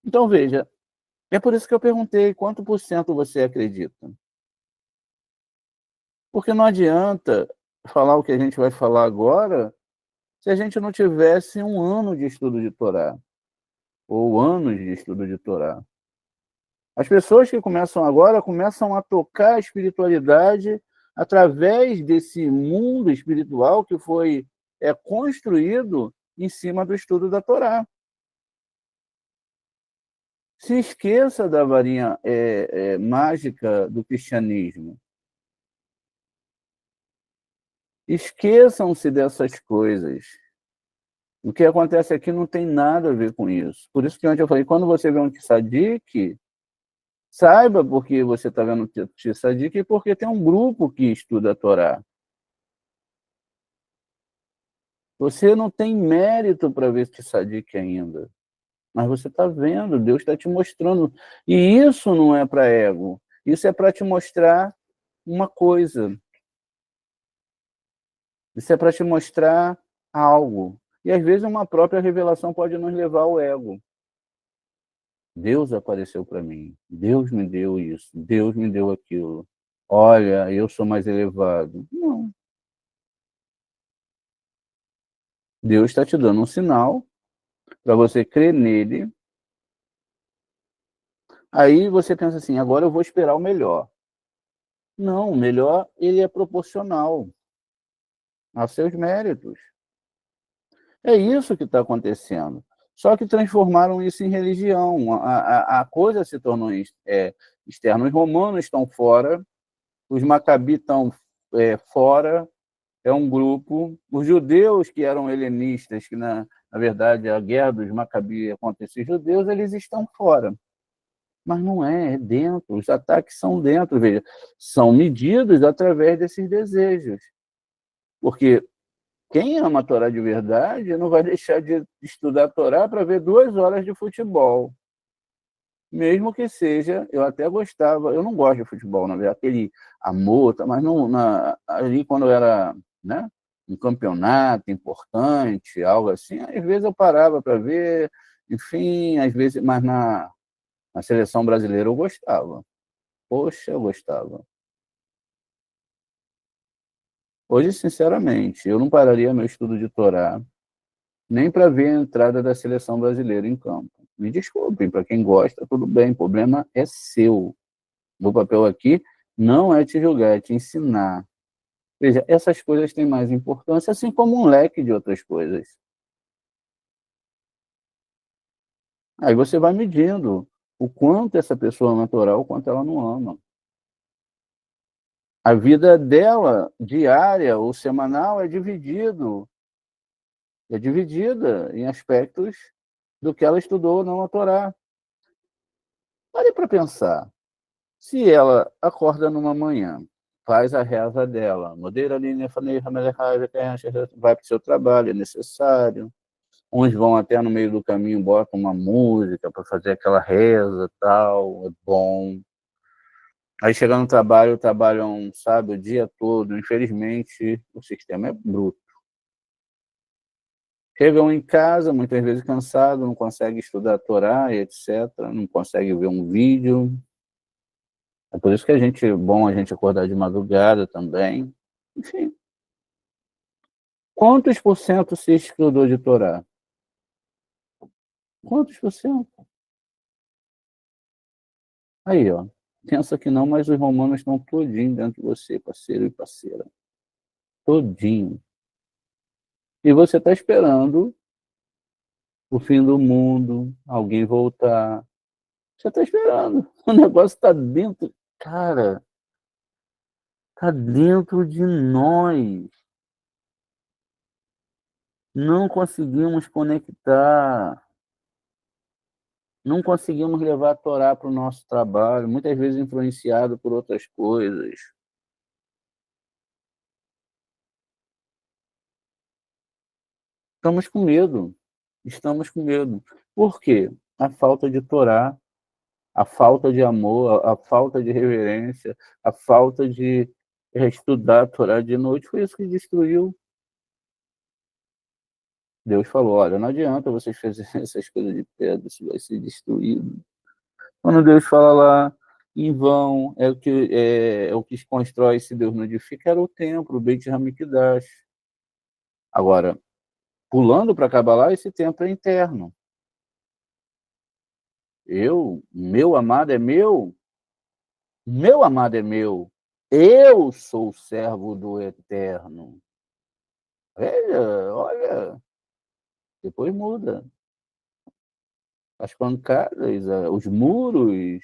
Então, veja, é por isso que eu perguntei quanto por cento você acredita. Porque não adianta falar o que a gente vai falar agora se a gente não tivesse um ano de estudo de Torá, ou anos de estudo de Torá. As pessoas que começam agora começam a tocar a espiritualidade através desse mundo espiritual que foi construído em cima do estudo da Torá. Se esqueça da varinha mágica do cristianismo. Esqueçam-se dessas coisas. O que acontece aqui não tem nada a ver com isso. Por isso que ontem eu falei, quando você vê um tzadik, saiba por que você está vendo o tzadik e porque tem um grupo que estuda a Torá. Você não tem mérito para ver tzadik ainda. Mas você está vendo, Deus está te mostrando. E isso não é para ego. Isso é para te mostrar uma coisa. Isso é para te mostrar algo. E às vezes uma própria revelação pode nos levar ao ego. Deus apareceu para mim, Deus me deu isso, Deus me deu aquilo. Olha, eu sou mais elevado. Não. Deus está te dando um sinal para você crer nele. Aí você pensa assim, agora eu vou esperar o melhor. Não, o melhor ele é proporcional aos seus méritos. É isso que está acontecendo. Só que transformaram isso em religião. A coisa se tornou externa. Os romanos estão fora, os macabis estão fora, é um grupo. Os judeus, que eram helenistas, que na verdade a guerra dos macabis acontecia, os judeus eles estão fora. Mas não é dentro. Os ataques são dentro, veja, são medidos através desses desejos. Porque quem ama a Torá de verdade não vai deixar de estudar a Torá para ver 2 horas de futebol. Mesmo que seja, eu até gostava, eu não gosto de futebol, na verdade, aquele amor, mas não, ali quando eu era, né, um campeonato importante, algo assim, às vezes eu parava para ver, enfim, às vezes, mas na seleção brasileira eu gostava. Poxa, eu gostava. Hoje, sinceramente, eu não pararia meu estudo de Torá nem para ver a entrada da seleção brasileira em campo. Me desculpem, para quem gosta, tudo bem, o problema é seu. Meu papel aqui não é te julgar, é te ensinar. Veja, essas coisas têm mais importância, assim como um leque de outras coisas. Aí você vai medindo o quanto essa pessoa ama a Torá, o quanto ela não ama. A vida dela, diária ou semanal, é dividida em aspectos do que ela estudou ou não a Torá. Pare para pensar. Se ela acorda numa manhã, faz a reza dela, vai para o seu trabalho, é necessário. Uns vão até no meio do caminho, botam uma música para fazer aquela reza tal, é bom. Aí chegando no trabalho, trabalham, sabe, o dia todo. Infelizmente, o sistema é bruto. Chegam em casa, muitas vezes cansados, não conseguem estudar a Torá, etc., não conseguem ver um vídeo. É por isso que é bom a gente acordar de madrugada também. Enfim, quantos por cento se estudou de Torá? Quantos por cento? Aí, ó. Pensa que não, mas os romanos estão todinho dentro de você, parceiro e parceira. Todinho. E você está esperando o fim do mundo, alguém voltar. Você está esperando. O negócio está dentro. Cara, está dentro de nós. Não conseguimos conectar. Não conseguimos levar a Torá para o nosso trabalho, muitas vezes influenciado por outras coisas. Estamos com medo. Estamos com medo. Por quê? A falta de Torá, a falta de amor, a falta de reverência, a falta de estudar a Torá de noite, foi isso que destruiu. Deus falou, olha, não adianta vocês fazerem essas coisas de pedra, isso vai ser destruído. Quando Deus fala lá, em vão, é o que constrói, se Deus não edifica, era o templo, o Beit Hamikdash. Agora, pulando para Kabbalah, esse templo é interno. Meu amado é meu amado é meu, eu sou o servo do Eterno. Veja, olha, depois muda. As pancadas, os muros,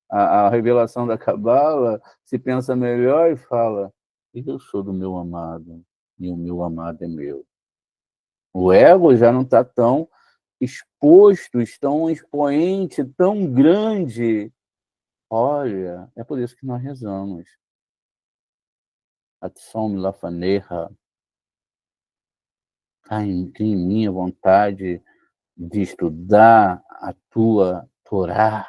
a revelação da Cabala, se pensa melhor e fala, eu sou do meu amado, e o meu amado é meu. O ego já não está tão exposto, tão expoente, tão grande. Olha, é por isso que nós rezamos. Atsom lafaneha, tem em mim a vontade de estudar a tua Torá.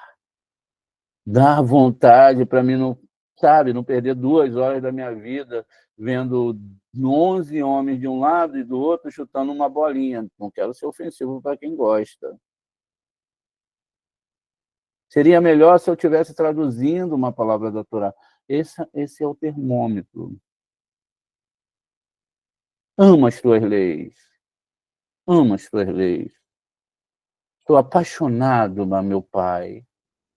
Dá vontade para mim não, sabe, não perder 2 horas da minha vida vendo 11 homens de um lado e do outro chutando uma bolinha. Não quero ser ofensivo para quem gosta. Seria melhor se eu estivesse traduzindo uma palavra da Torá. Esse é o termômetro. Amo as tuas leis. Amo as tuas leis. Estou apaixonado, meu pai.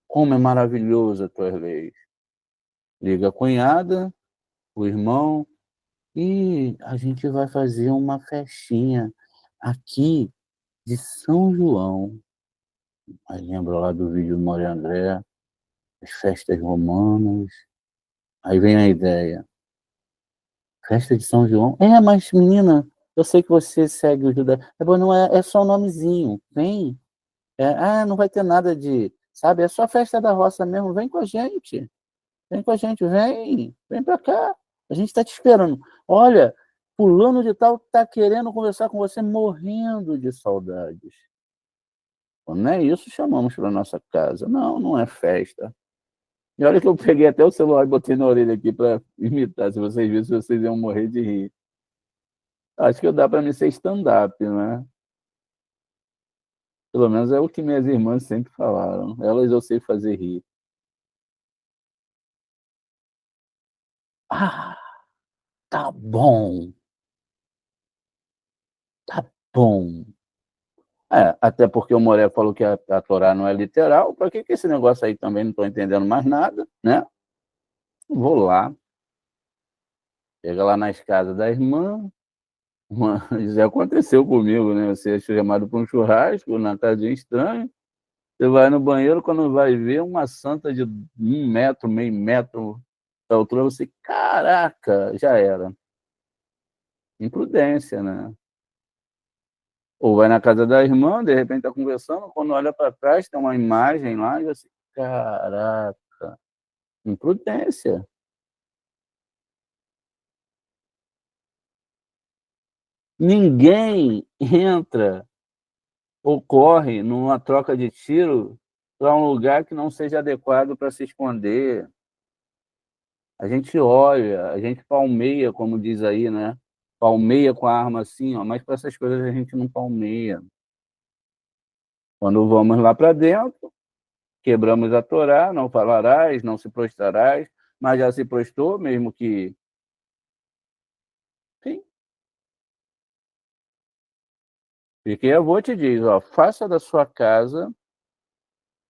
Como é maravilhoso as tuas leis. Liga a cunhada, o irmão, e a gente vai fazer uma festinha aqui de São João. Aí lembra lá do vídeo do Maria André, as festas romanas. Aí vem a ideia. Festa de São João? Mas menina, eu sei que você segue o Judá. Bom, não é só um nomezinho. Vem. Não vai ter nada de. Sabe, é só a festa da roça mesmo. Vem com a gente. Vem com a gente, vem. Vem pra cá. A gente tá te esperando. Olha, fulano de tal tá querendo conversar com você, morrendo de saudades. Não é isso, chamamos para nossa casa. Não, não é festa. E olha que eu peguei até o celular e botei na orelha aqui para imitar, se vocês virem, se vocês iam morrer de rir. Acho que dá para mim ser stand-up, né? Pelo menos é o que minhas irmãs sempre falaram. Elas eu sei fazer rir. Ah, tá bom. Tá bom. Até porque o Moré falou que a Torá não é literal. Para que esse negócio aí também não estou entendendo mais nada, né? Vou lá. Chega lá nas casas da irmã. Já aconteceu comigo, né? Você é chamado para um churrasco na casinha estranha. Você vai no banheiro, quando vai ver uma santa de 1 metro, meio metro da altura, você, caraca, já era. Imprudência, né? Ou vai na casa da irmã, de repente tá conversando, quando olha para trás, tem uma imagem lá, e você, caraca, imprudência. Ninguém entra ou corre numa troca de tiro para um lugar que não seja adequado para se esconder. A gente olha, a gente palmeia, como diz aí, né? Palmeia com a arma assim, ó, mas para essas coisas a gente não palmeia. Quando vamos lá para dentro, quebramos a Torá, não falarás, não se prostrarás, mas já se prostrou, mesmo que. Sim. Porque eu vou te dizer, ó, faça da sua casa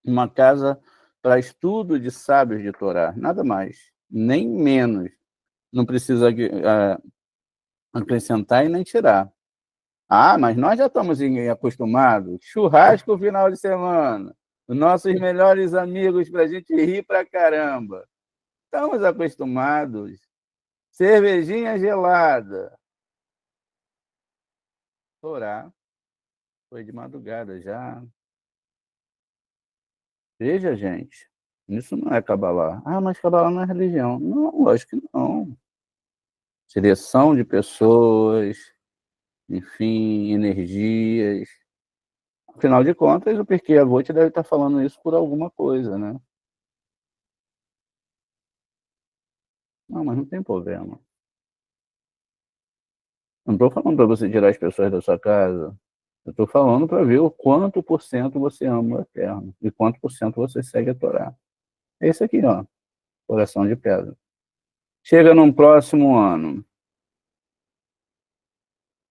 uma casa para estudo de sábios de Torá, nada mais, nem menos. Não precisa acrescentar e nem tirar. Mas nós já estamos acostumados. Churrasco final de semana. Os nossos melhores amigos para a gente rir pra caramba. Estamos acostumados. Cervejinha gelada. Torá. Foi de madrugada já. Veja, gente. Isso não é Cabalá. Mas Cabalá não é religião. Não, lógico que não. Seleção de pessoas, enfim, energias. Afinal de contas, o Pirkei Avot deve estar falando isso por alguma coisa, né? Não, mas não tem problema. Não estou falando para você tirar as pessoas da sua casa. Eu estou falando para ver o quanto por cento você ama o Eterno e quanto por cento você segue a Torá. É esse aqui, ó, coração de pedra. Chega num próximo ano.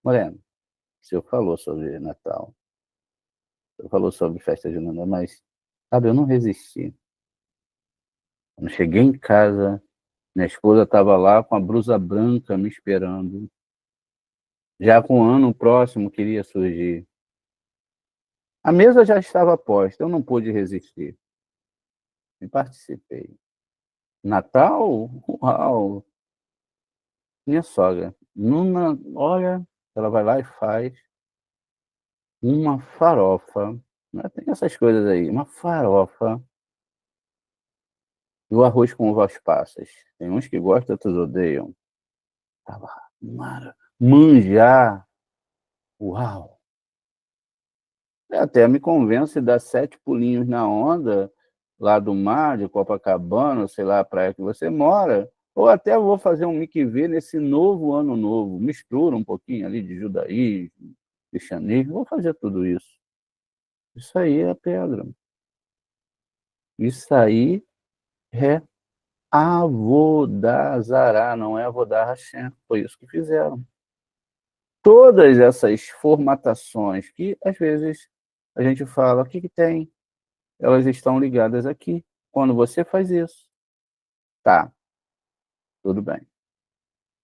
Moreno, o senhor falou sobre Natal. O senhor falou sobre festa de Natal, mas, sabe, eu não resisti. Quando cheguei em casa, minha esposa estava lá com a blusa branca me esperando. Já com o ano próximo queria surgir. A mesa já estava posta, eu não pude resistir. E participei. Natal? Uau! Minha sogra. Olha, ela vai lá e faz uma farofa. Tem essas coisas aí. Uma farofa. E o arroz com uvas passas. Tem uns que gostam, outros odeiam. Tava manjar. Uau! Até me convence de dar 7 pulinhos na onda lá do mar, de Copacabana, sei lá, a praia que você mora, ou até vou fazer um mikvê nesse novo ano novo, mistura um pouquinho ali de judaísmo, cristianismo, vou fazer tudo isso. Isso aí é pedra. Isso aí é Avodazará, não é Avodar Hashem. Foi isso que fizeram. Todas essas formatações que, às vezes, a gente fala, o que tem? Elas estão ligadas aqui. Quando você faz isso, tá, tudo bem.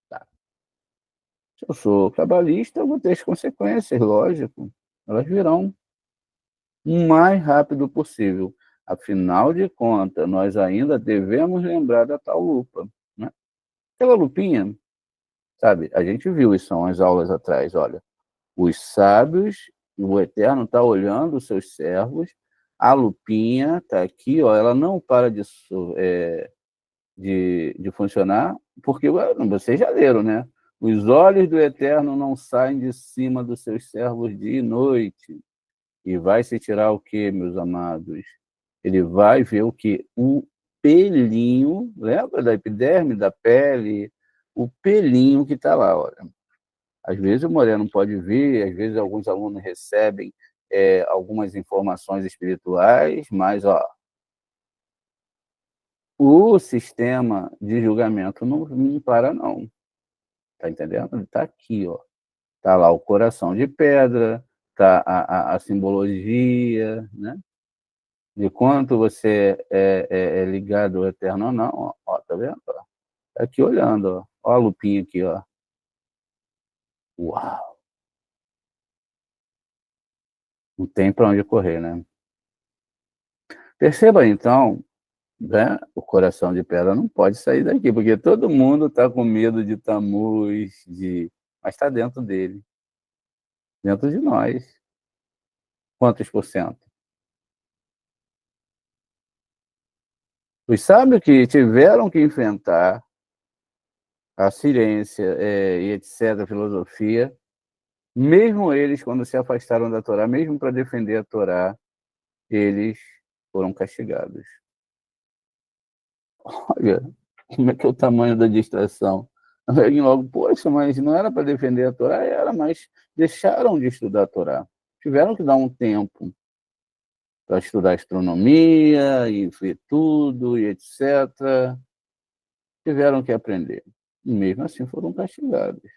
Tá. Se eu sou cabalista, eu vou ter as consequências, lógico. Elas virão o mais rápido possível. Afinal de contas, nós ainda devemos lembrar da tal lupa, né? Aquela lupinha, sabe? A gente viu isso há umas aulas atrás, olha. Os sábios, o Eterno está olhando os seus servos, a lupinha está aqui, ó, ela não para de funcionar, porque vocês já leram, né? Os olhos do Eterno não saem de cima dos seus servos dia e noite. E vai se tirar o quê, meus amados? Ele vai ver o quê? O pelinho, lembra da epiderme, da pele? O pelinho que está lá, olha. Às vezes o Moreno pode ver, às vezes alguns alunos recebem algumas informações espirituais, mas ó, o sistema de julgamento não para, não. Tá entendendo? Ele está aqui, ó. Tá lá o coração de pedra, tá a simbologia, né? De quanto você é ligado ao eterno ou não, ó, ó, tá vendo? Ó, tá aqui olhando, ó. Ó a lupinha aqui, ó. Uau! Não tem para onde correr, né? Perceba então, né? O coração de pedra não pode sair daqui, porque todo mundo está com medo de Tammuz, mas está dentro dele, dentro de nós. Quantos por cento? Os sábios que tiveram que enfrentar a ciência e etc., a filosofia, mesmo eles, quando se afastaram da Torá, mesmo para defender a Torá, eles foram castigados. Olha, como é que é o tamanho da distração? Aí logo, poxa, mas não era para defender a Torá? Era, mas deixaram de estudar a Torá. Tiveram que dar um tempo para estudar astronomia e ver tudo e etc. Tiveram que aprender. E mesmo assim foram castigados.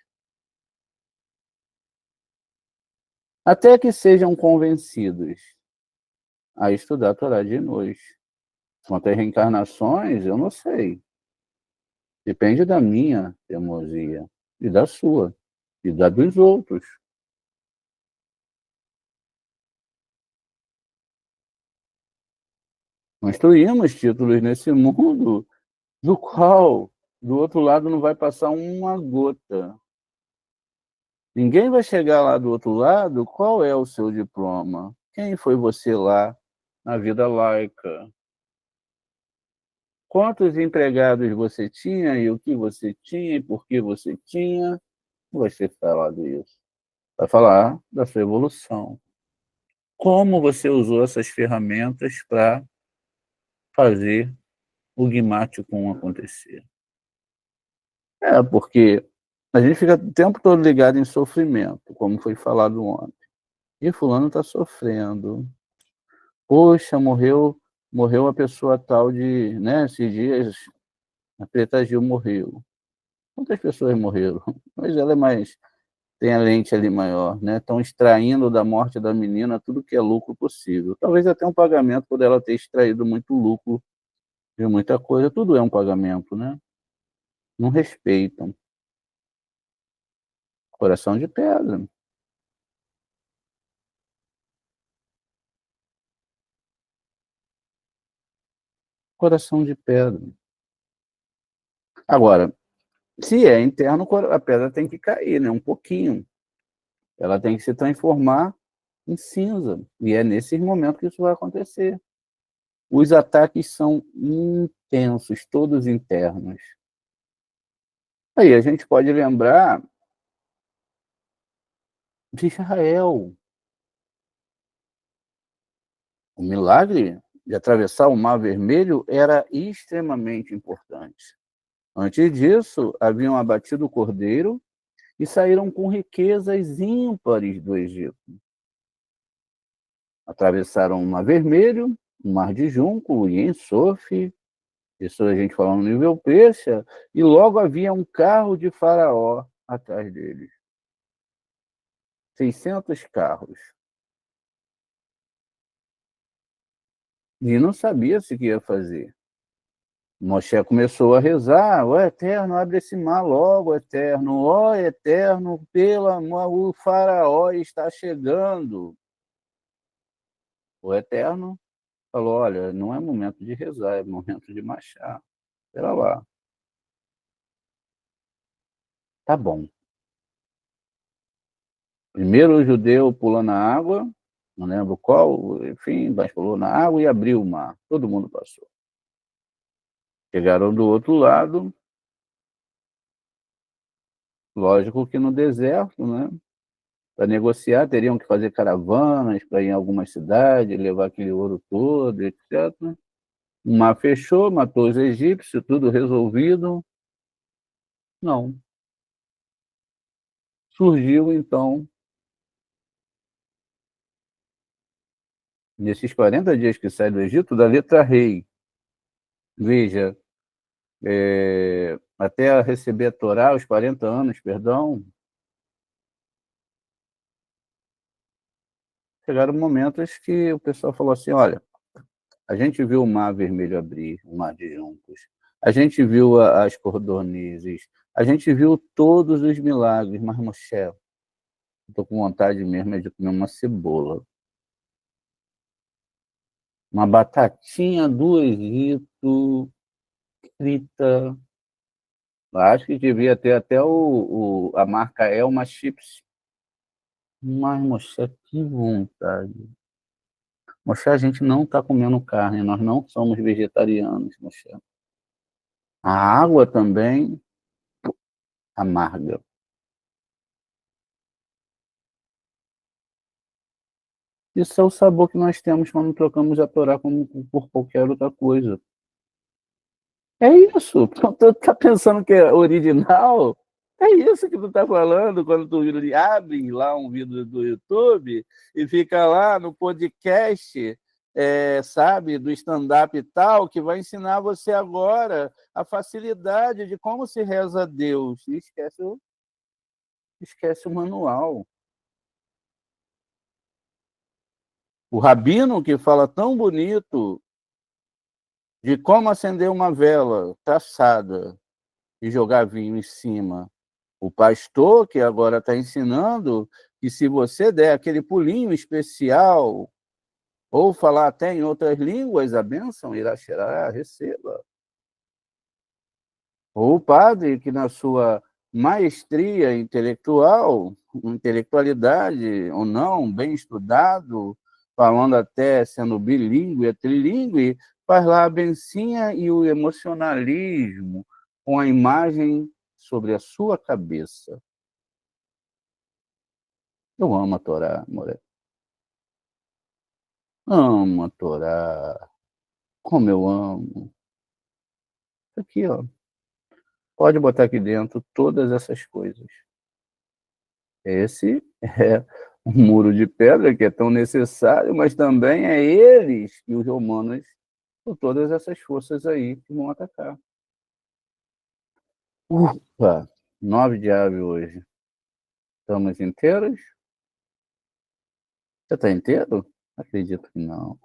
Até que sejam convencidos a estudar a Torá de noite. Quanto às reencarnações, eu não sei. Depende da minha teimosia e da sua e da dos outros. Construímos títulos nesse mundo do qual, do outro lado, não vai passar uma gota. Ninguém vai chegar lá do outro lado, qual é o seu diploma? Quem foi você lá na vida laica? Quantos empregados você tinha e o que você tinha e por que você tinha? Não vai ser falado isso. Vai falar da sua evolução. Como você usou essas ferramentas para fazer o Guimático acontecer? Porque a gente fica o tempo todo ligado em sofrimento, como foi falado ontem. E fulano está sofrendo. Poxa, morreu a pessoa tal de, né, esses dias a Preta Gil morreu. Quantas pessoas morreram? Mas ela tem a lente ali maior, né? Estão extraindo da morte da menina tudo que é lucro possível. Talvez até um pagamento por ela ter extraído muito lucro de muita coisa. Tudo é um pagamento, né? Não respeitam. Coração de pedra. Coração de pedra. Agora, se é interno, a pedra tem que cair, né? Um pouquinho. Ela tem que se transformar em cinza. E é nesses momentos que isso vai acontecer. Os ataques são intensos, todos internos. Aí a gente pode lembrar de Israel. O milagre de atravessar o Mar Vermelho era extremamente importante. Antes disso, haviam abatido o cordeiro e saíram com riquezas ímpares do Egito. Atravessaram o Mar Vermelho um mar de junco e enxofre, isso a gente fala no nível peixe, e logo havia um carro de Faraó atrás deles. 600 carros. E não sabia se que ia fazer. Moshe começou a rezar: ó Eterno, abre esse mar logo, Eterno, ó Eterno, pelo amor, o Faraó está chegando. O Eterno falou: olha, não é momento de rezar, é momento de marchar. Espera lá. Tá bom. Primeiro o judeu pulou na água, não lembro qual, enfim, mas pulou na água e abriu o mar. Todo mundo passou. Chegaram do outro lado, lógico que no deserto, né? Para negociar, teriam que fazer caravanas para ir em algumas cidades, levar aquele ouro todo, etc. O mar fechou, matou os egípcios, tudo resolvido. Não. Surgiu, então, nesses 40 dias que sai do Egito, da letra rei. Veja, até receber a Torá, os 40 anos, perdão, chegaram momentos que o pessoal falou assim: olha, a gente viu o Mar Vermelho abrir, o Mar de Juncos, a gente viu as cordonizes, a gente viu todos os milagres, mas, Moshe, estou com vontade mesmo de comer uma cebola. Uma batatinha do Egito frita. Acho que devia ter até a marca Elma Chips. Mas, Moshe, que vontade. Moshe, a gente não está comendo carne, nós não somos vegetarianos, Moshe. A água também amarga. Isso é o sabor que nós temos quando trocamos a Torá por qualquer outra coisa. É isso. Tu tá pensando que é original? É isso que tu tá falando quando tu abre lá um vídeo do YouTube e fica lá no podcast, sabe, do stand-up e tal, que vai ensinar você agora a facilidade de como se reza a Deus. E esquece o manual. O rabino que fala tão bonito de como acender uma vela traçada e jogar vinho em cima. O pastor que agora está ensinando que se você der aquele pulinho especial ou falar até em outras línguas, a bênção irá cheirar, receba. Ou o padre que na sua maestria intelectual, intelectualidade ou não, bem estudado, falando até sendo bilíngue, trilíngue, faz lá a bencinha e o emocionalismo com a imagem sobre a sua cabeça. Eu amo a Torá, Moreira. Amo a Torá. Como eu amo. Aqui, ó. Pode botar aqui dentro todas essas coisas. Esse é um muro de pedra que é tão necessário, mas também é eles e os romanos com todas essas forças aí que vão atacar. Ufa! 9 de ave hoje. Estamos inteiros? Você está inteiro? Acredito que não.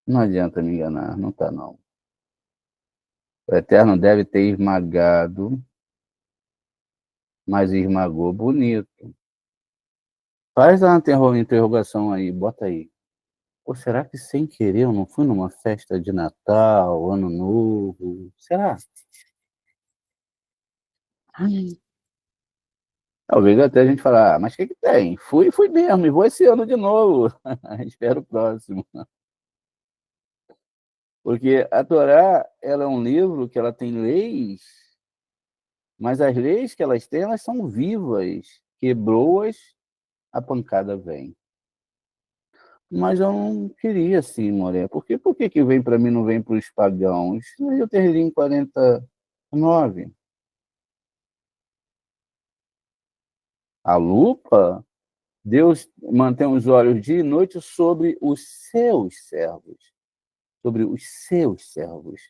Não adianta me enganar, não está não. O Eterno deve ter esmagado, mas esmagou bonito. Faz uma interrogação aí, bota aí. Ou será que sem querer eu não fui numa festa de Natal, Ano Novo? Será? Ai. Talvez até a gente falar, mas o que tem? Fui mesmo, e vou esse ano de novo. Espero o próximo. Porque a Torá, ela é um livro que ela tem leis, mas as leis que elas têm, elas são vivas. Quebrou-as, a pancada vem. Mas eu não queria assim, Moré. Por que que vem para mim, não vem para os pagãos? Eu teria em 49. A lupa Deus mantém os olhos dia e noite sobre os seus servos. Sobre os seus servos.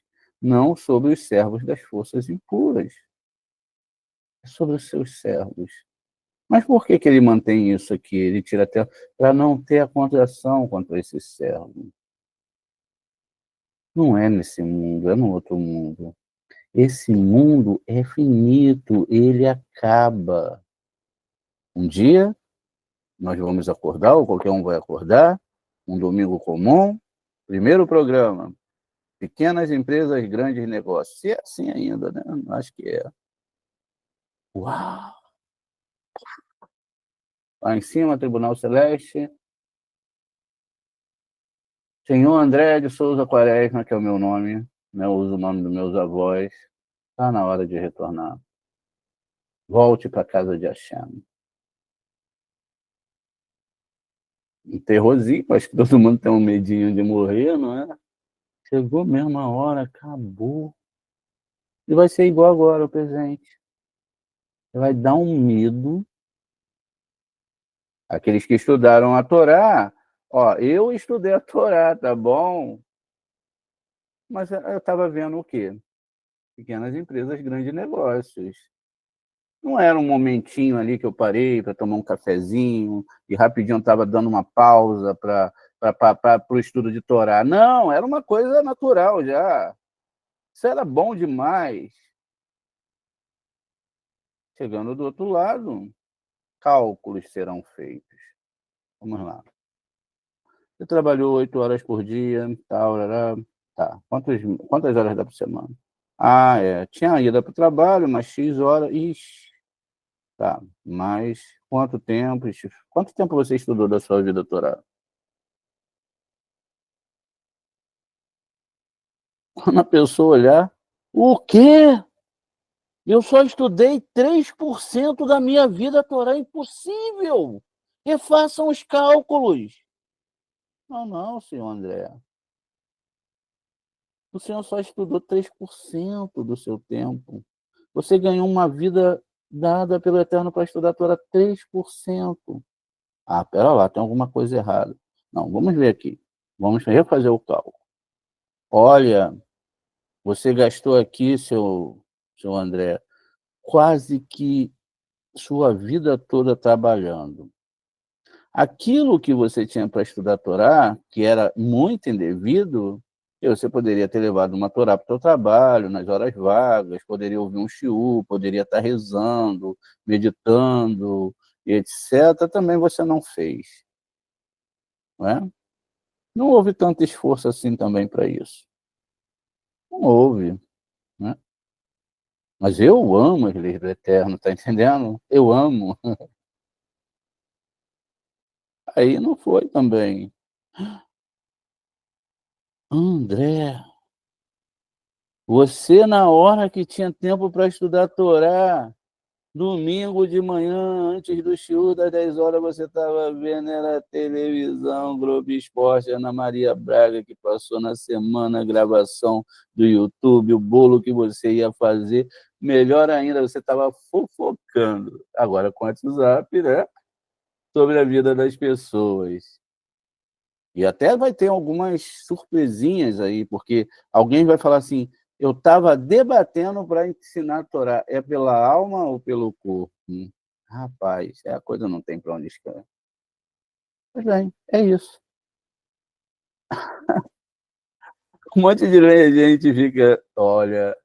Não sobre os servos das forças impuras. É sobre os seus servos. Mas por que ele mantém isso aqui? Ele tira até para não ter a contração contra esse servo. Não é nesse mundo, é no outro mundo. Esse mundo é finito, ele acaba. Um dia nós vamos acordar, ou qualquer um vai acordar, um domingo comum, primeiro programa, pequenas empresas, grandes negócios. Se é assim ainda, né? Acho que é. Uau! Lá em cima, Tribunal Celeste, Senhor André de Souza Quaresma, que é o meu nome, né? Eu uso o nome dos meus avós. Está na hora de retornar. Volte para a casa de Hashem. Um terrorzinho, acho que todo mundo tem um medinho de morrer, não é? Chegou mesmo a hora, acabou. E vai ser igual agora, o presente. Vai dar um medo. Aqueles que estudaram a Torá, ó, eu estudei a Torá, tá bom? Mas eu estava vendo o quê? Pequenas empresas, grandes negócios. Não era um momentinho ali que eu parei para tomar um cafezinho e rapidinho estava dando uma pausa para o estudo de Torá. Não, era uma coisa natural já. Isso era bom demais. Chegando do outro lado, cálculos serão feitos. Vamos lá. Você trabalhou 8 horas por dia, tal, tá. Quantas horas dá por semana? Ah, tinha ida para o trabalho, mais X horas. Ixi, tá. Mas quanto tempo? Quanto tempo você estudou da sua vida doutorado? Quando a pessoa olhar, o quê? Eu só estudei 3% da minha vida Torá, é impossível. Refaçam os cálculos. Não, senhor André. O senhor só estudou 3% do seu tempo. Você ganhou uma vida dada pelo Eterno para estudar a Torá 3%. Ah, pera lá, tem alguma coisa errada. Não, vamos ver aqui. Vamos refazer o cálculo. Olha, você gastou aqui, seu André, quase que sua vida toda trabalhando. Aquilo que você tinha para estudar a Torá, que era muito indevido, você poderia ter levado uma Torá para o seu trabalho, nas horas vagas, poderia ouvir um shiur, poderia estar rezando, meditando, etc. Também você não fez. Não é? Não houve tanto esforço assim também para isso. Não houve. Né? Mas eu amo as leis do Eterno, tá entendendo? Eu amo. Aí não foi também. André, você na hora que tinha tempo para estudar a Torá, domingo de manhã, antes do shiur das 10 horas, você estava vendo, era televisão, Globo Esporte, Ana Maria Braga, que passou na semana a gravação do YouTube, o bolo que você ia fazer. Melhor ainda, você estava fofocando. Agora com o WhatsApp, né? Sobre a vida das pessoas. E até vai ter algumas surpresinhas aí, porque alguém vai falar assim, eu estava debatendo para ensinar a Torá, é pela alma ou pelo corpo? Rapaz, a coisa não tem para onde escapar. Pois bem, é isso. Um monte de gente fica, olha,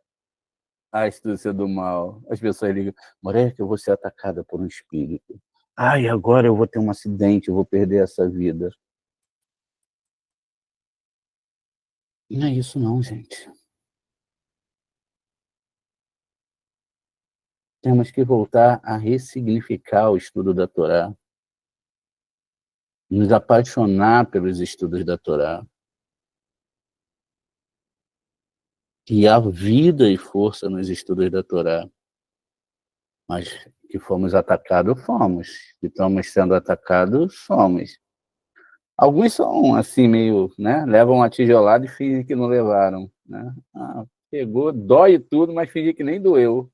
a astúcia do mal. As pessoas ligam, Moreca, eu vou ser atacada por um espírito. Ai, agora eu vou ter um acidente, eu vou perder essa vida. Não é isso não, gente. Temos que voltar a ressignificar o estudo da Torá, nos apaixonar pelos estudos da Torá. E há vida e força nos estudos da Torá. Mas que fomos atacados, fomos. Que estamos sendo atacados, somos. Alguns são assim, meio, né? Levam uma tijolada e fingem que não levaram. Né? Pegou, dói tudo, mas finge que nem doeu.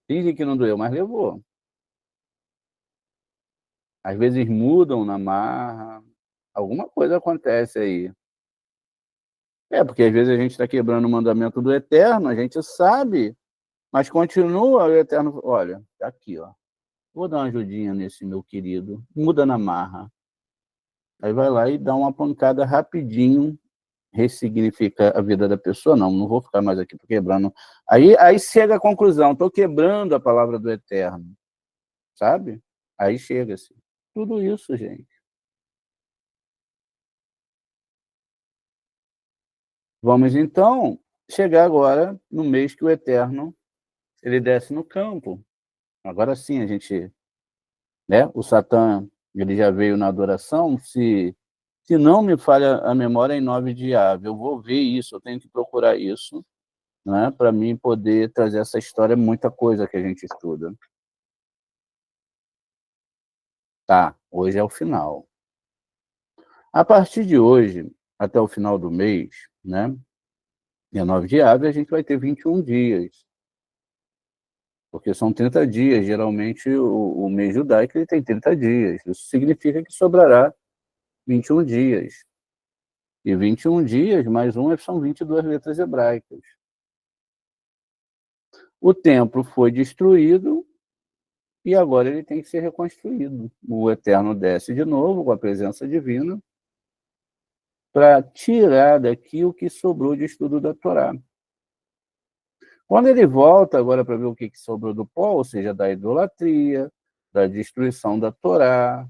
Finge que não doeu, mas levou. Às vezes mudam na marra, alguma coisa acontece aí. Porque às vezes a gente está quebrando o mandamento do Eterno, a gente sabe, mas continua o Eterno, olha, tá aqui, ó. Vou dar uma ajudinha nesse meu querido, muda na marra. Aí vai lá e dá uma pancada rapidinho, ressignifica a vida da pessoa. Não vou ficar mais aqui, tô quebrando. Aí chega a conclusão, tô quebrando a palavra do Eterno, sabe? Aí chega-se. Tudo isso, gente. Vamos então chegar agora no mês que o Eterno ele desce no campo. Agora sim a gente, né? O Satã ele já veio na adoração. Se não me falha a memória, em 9 de Av, eu vou ver isso, eu tenho que procurar isso, né? Para mim poder trazer essa história, muita coisa que a gente estuda. Tá, hoje é o final. A partir de hoje, até o final do mês, né? Dia 9 de Av, a gente vai ter 21 dias. Porque são 30 dias, geralmente o mês judaico ele tem 30 dias. Isso significa que sobrará 21 dias. E 21 dias mais um são 22 letras hebraicas. O templo foi destruído e agora ele tem que ser reconstruído. O Eterno desce de novo com a presença divina para tirar daqui o que sobrou de estudo da Torá. Quando ele volta agora para ver o que sobrou do pó, ou seja, da idolatria, da destruição da Torá,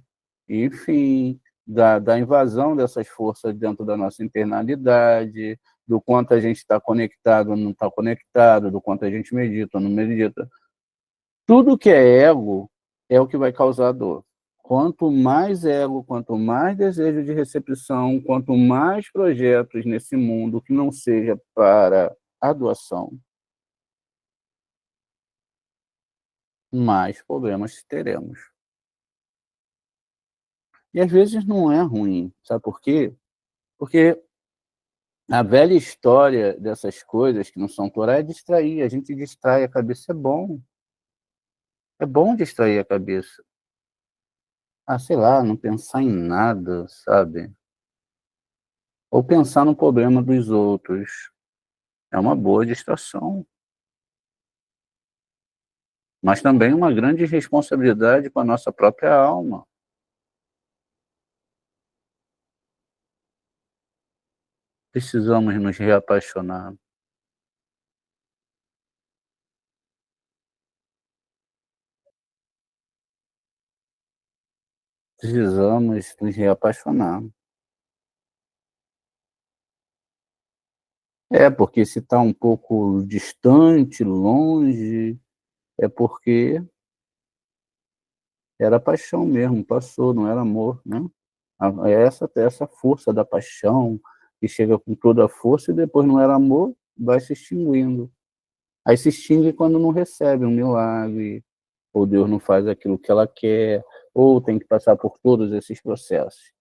enfim, da invasão dessas forças dentro da nossa internalidade, do quanto a gente está conectado ou não está conectado, do quanto a gente medita ou não medita. Tudo que é ego é o que vai causar dor. Quanto mais ego, quanto mais desejo de recepção, quanto mais projetos nesse mundo que não seja para a doação, mais problemas teremos. E às vezes não é ruim, sabe por quê? Porque a velha história dessas coisas que não são Torá é distrair, a gente distrai a cabeça, é bom distrair a cabeça. Sei lá, não pensar em nada, sabe? Ou pensar no problema dos outros, é uma boa distração. Mas também uma grande responsabilidade com a nossa própria alma. Precisamos nos reapaixonar. Precisamos nos reapaixonar. Porque se está um pouco distante, longe, é porque era paixão mesmo, passou, não era amor, né? Essa força da paixão que chega com toda a força e depois não era amor, vai se extinguindo. Aí se extingue quando não recebe um milagre, ou Deus não faz aquilo que ela quer, ou tem que passar por todos esses processos.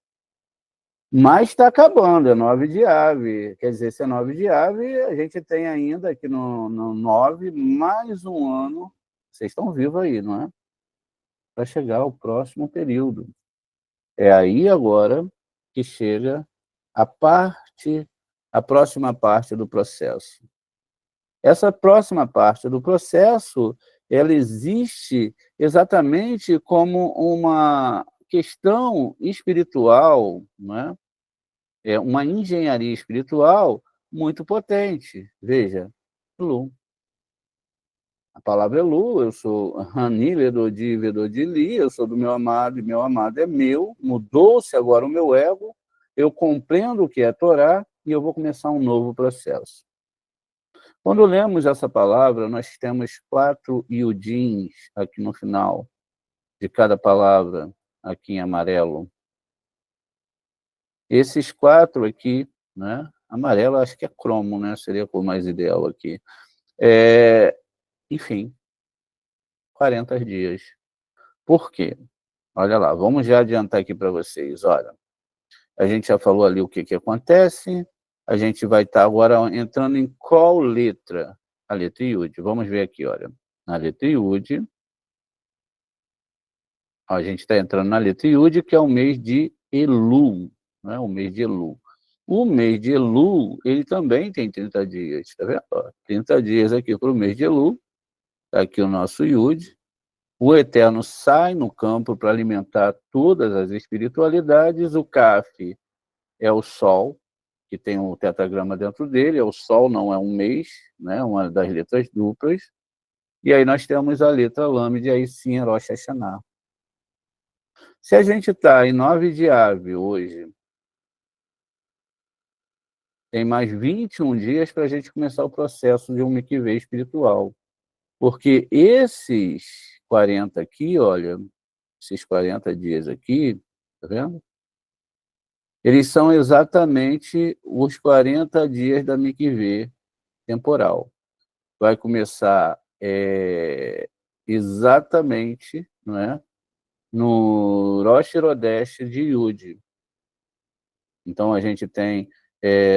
Mas está acabando, é 9 de Ave. Quer dizer, se é 9 de Ave, a gente tem ainda aqui no 9 mais um ano. Vocês estão vivos aí, não é? Para chegar ao próximo período. É aí agora que chega a próxima parte do processo. Essa próxima parte do processo, ela existe exatamente como uma questão espiritual, né? É uma engenharia espiritual muito potente. Veja, Lu. A palavra é Lu, eu sou Rani, Vedodi, Vedodili, eu sou do meu amado e meu amado é meu, mudou-se agora o meu ego, eu compreendo o que é Torá e eu vou começar um novo processo. Quando lemos essa palavra, nós temos 4 iudins aqui no final de cada palavra, aqui em amarelo. Esses 4 aqui, né? Amarelo acho que é cromo, né? Seria a cor mais ideal aqui. Enfim, 40 dias. Por quê? Olha lá, vamos já adiantar aqui para vocês. Olha, a gente já falou ali o que acontece, a gente vai estar agora entrando em qual letra? A letra Yud. Vamos ver aqui, olha. Na letra Yud, A gente está entrando na letra Yud, que é o mês de Elul, né? O mês de Elul. O mês de Elul, ele também tem 30 dias, tá vendo? 30 dias aqui para o mês de Elul, tá aqui o nosso Yud. O Eterno sai no campo para alimentar todas as espiritualidades. O Kaf é o Sol, que tem um tetragrama dentro dele, é o Sol, não é um mês, né? Uma das letras duplas. E aí nós temos a letra Lamed, e aí sim, Rosh Hashanah. Se a gente está em 9 de Ave hoje, tem mais 21 dias para a gente começar o processo de um mikveh espiritual. Porque esses 40 aqui, olha, esses 40 dias aqui, tá vendo? Eles são exatamente os 40 dias da mikveh temporal. Vai começar exatamente, não é? No Rosh Chodesh de Yud. Então, a gente tem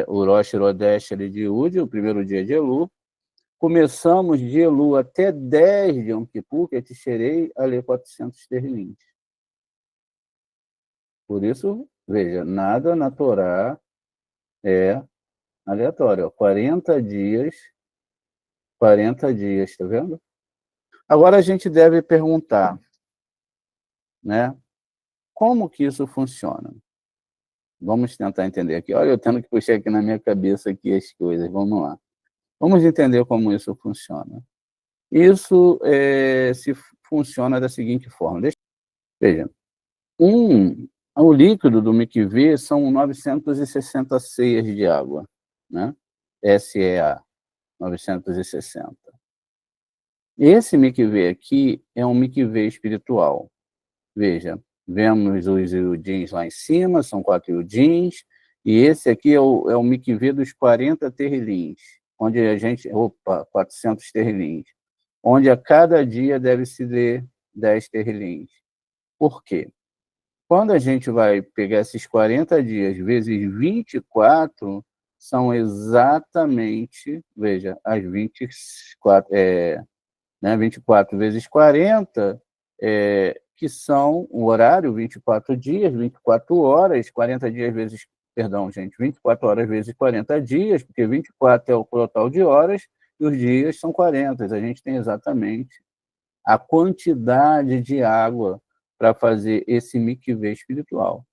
o Rosh Chodesh ali de Yud, o primeiro dia de Elul. Começamos de Elul até 10 de Yom Kippur, que é Tisherei, a ler 400 terlins. Por isso, veja, nada na Torá é aleatório. Ó, 40 dias, tá vendo? Agora a gente deve perguntar, né? Como que isso funciona? Vamos tentar entender aqui. Olha, eu tendo que puxar aqui na minha cabeça aqui as coisas. Vamos lá. Vamos entender como isso funciona. Isso se funciona da seguinte forma. Veja, o líquido do mikveh são 960 ceias de água, né? SEA, 960. Esse mikveh aqui é um mikveh espiritual. Veja, vemos os iudins lá em cima, são 4 iudins, e esse aqui é o mikveh dos 40 terlins, onde a gente... 400 terlins, onde a cada dia deve se ler 10 terlins. Por quê? Quando a gente vai pegar esses 40 dias vezes 24, são exatamente, veja, as 24, 24 vezes 40, que são o horário, 24 dias, 24 horas, 40 dias vezes, perdão, gente, 24 horas vezes 40 dias, porque 24 é o total de horas e os dias são 40. A gente tem exatamente a quantidade de água para fazer esse mikveh espiritual.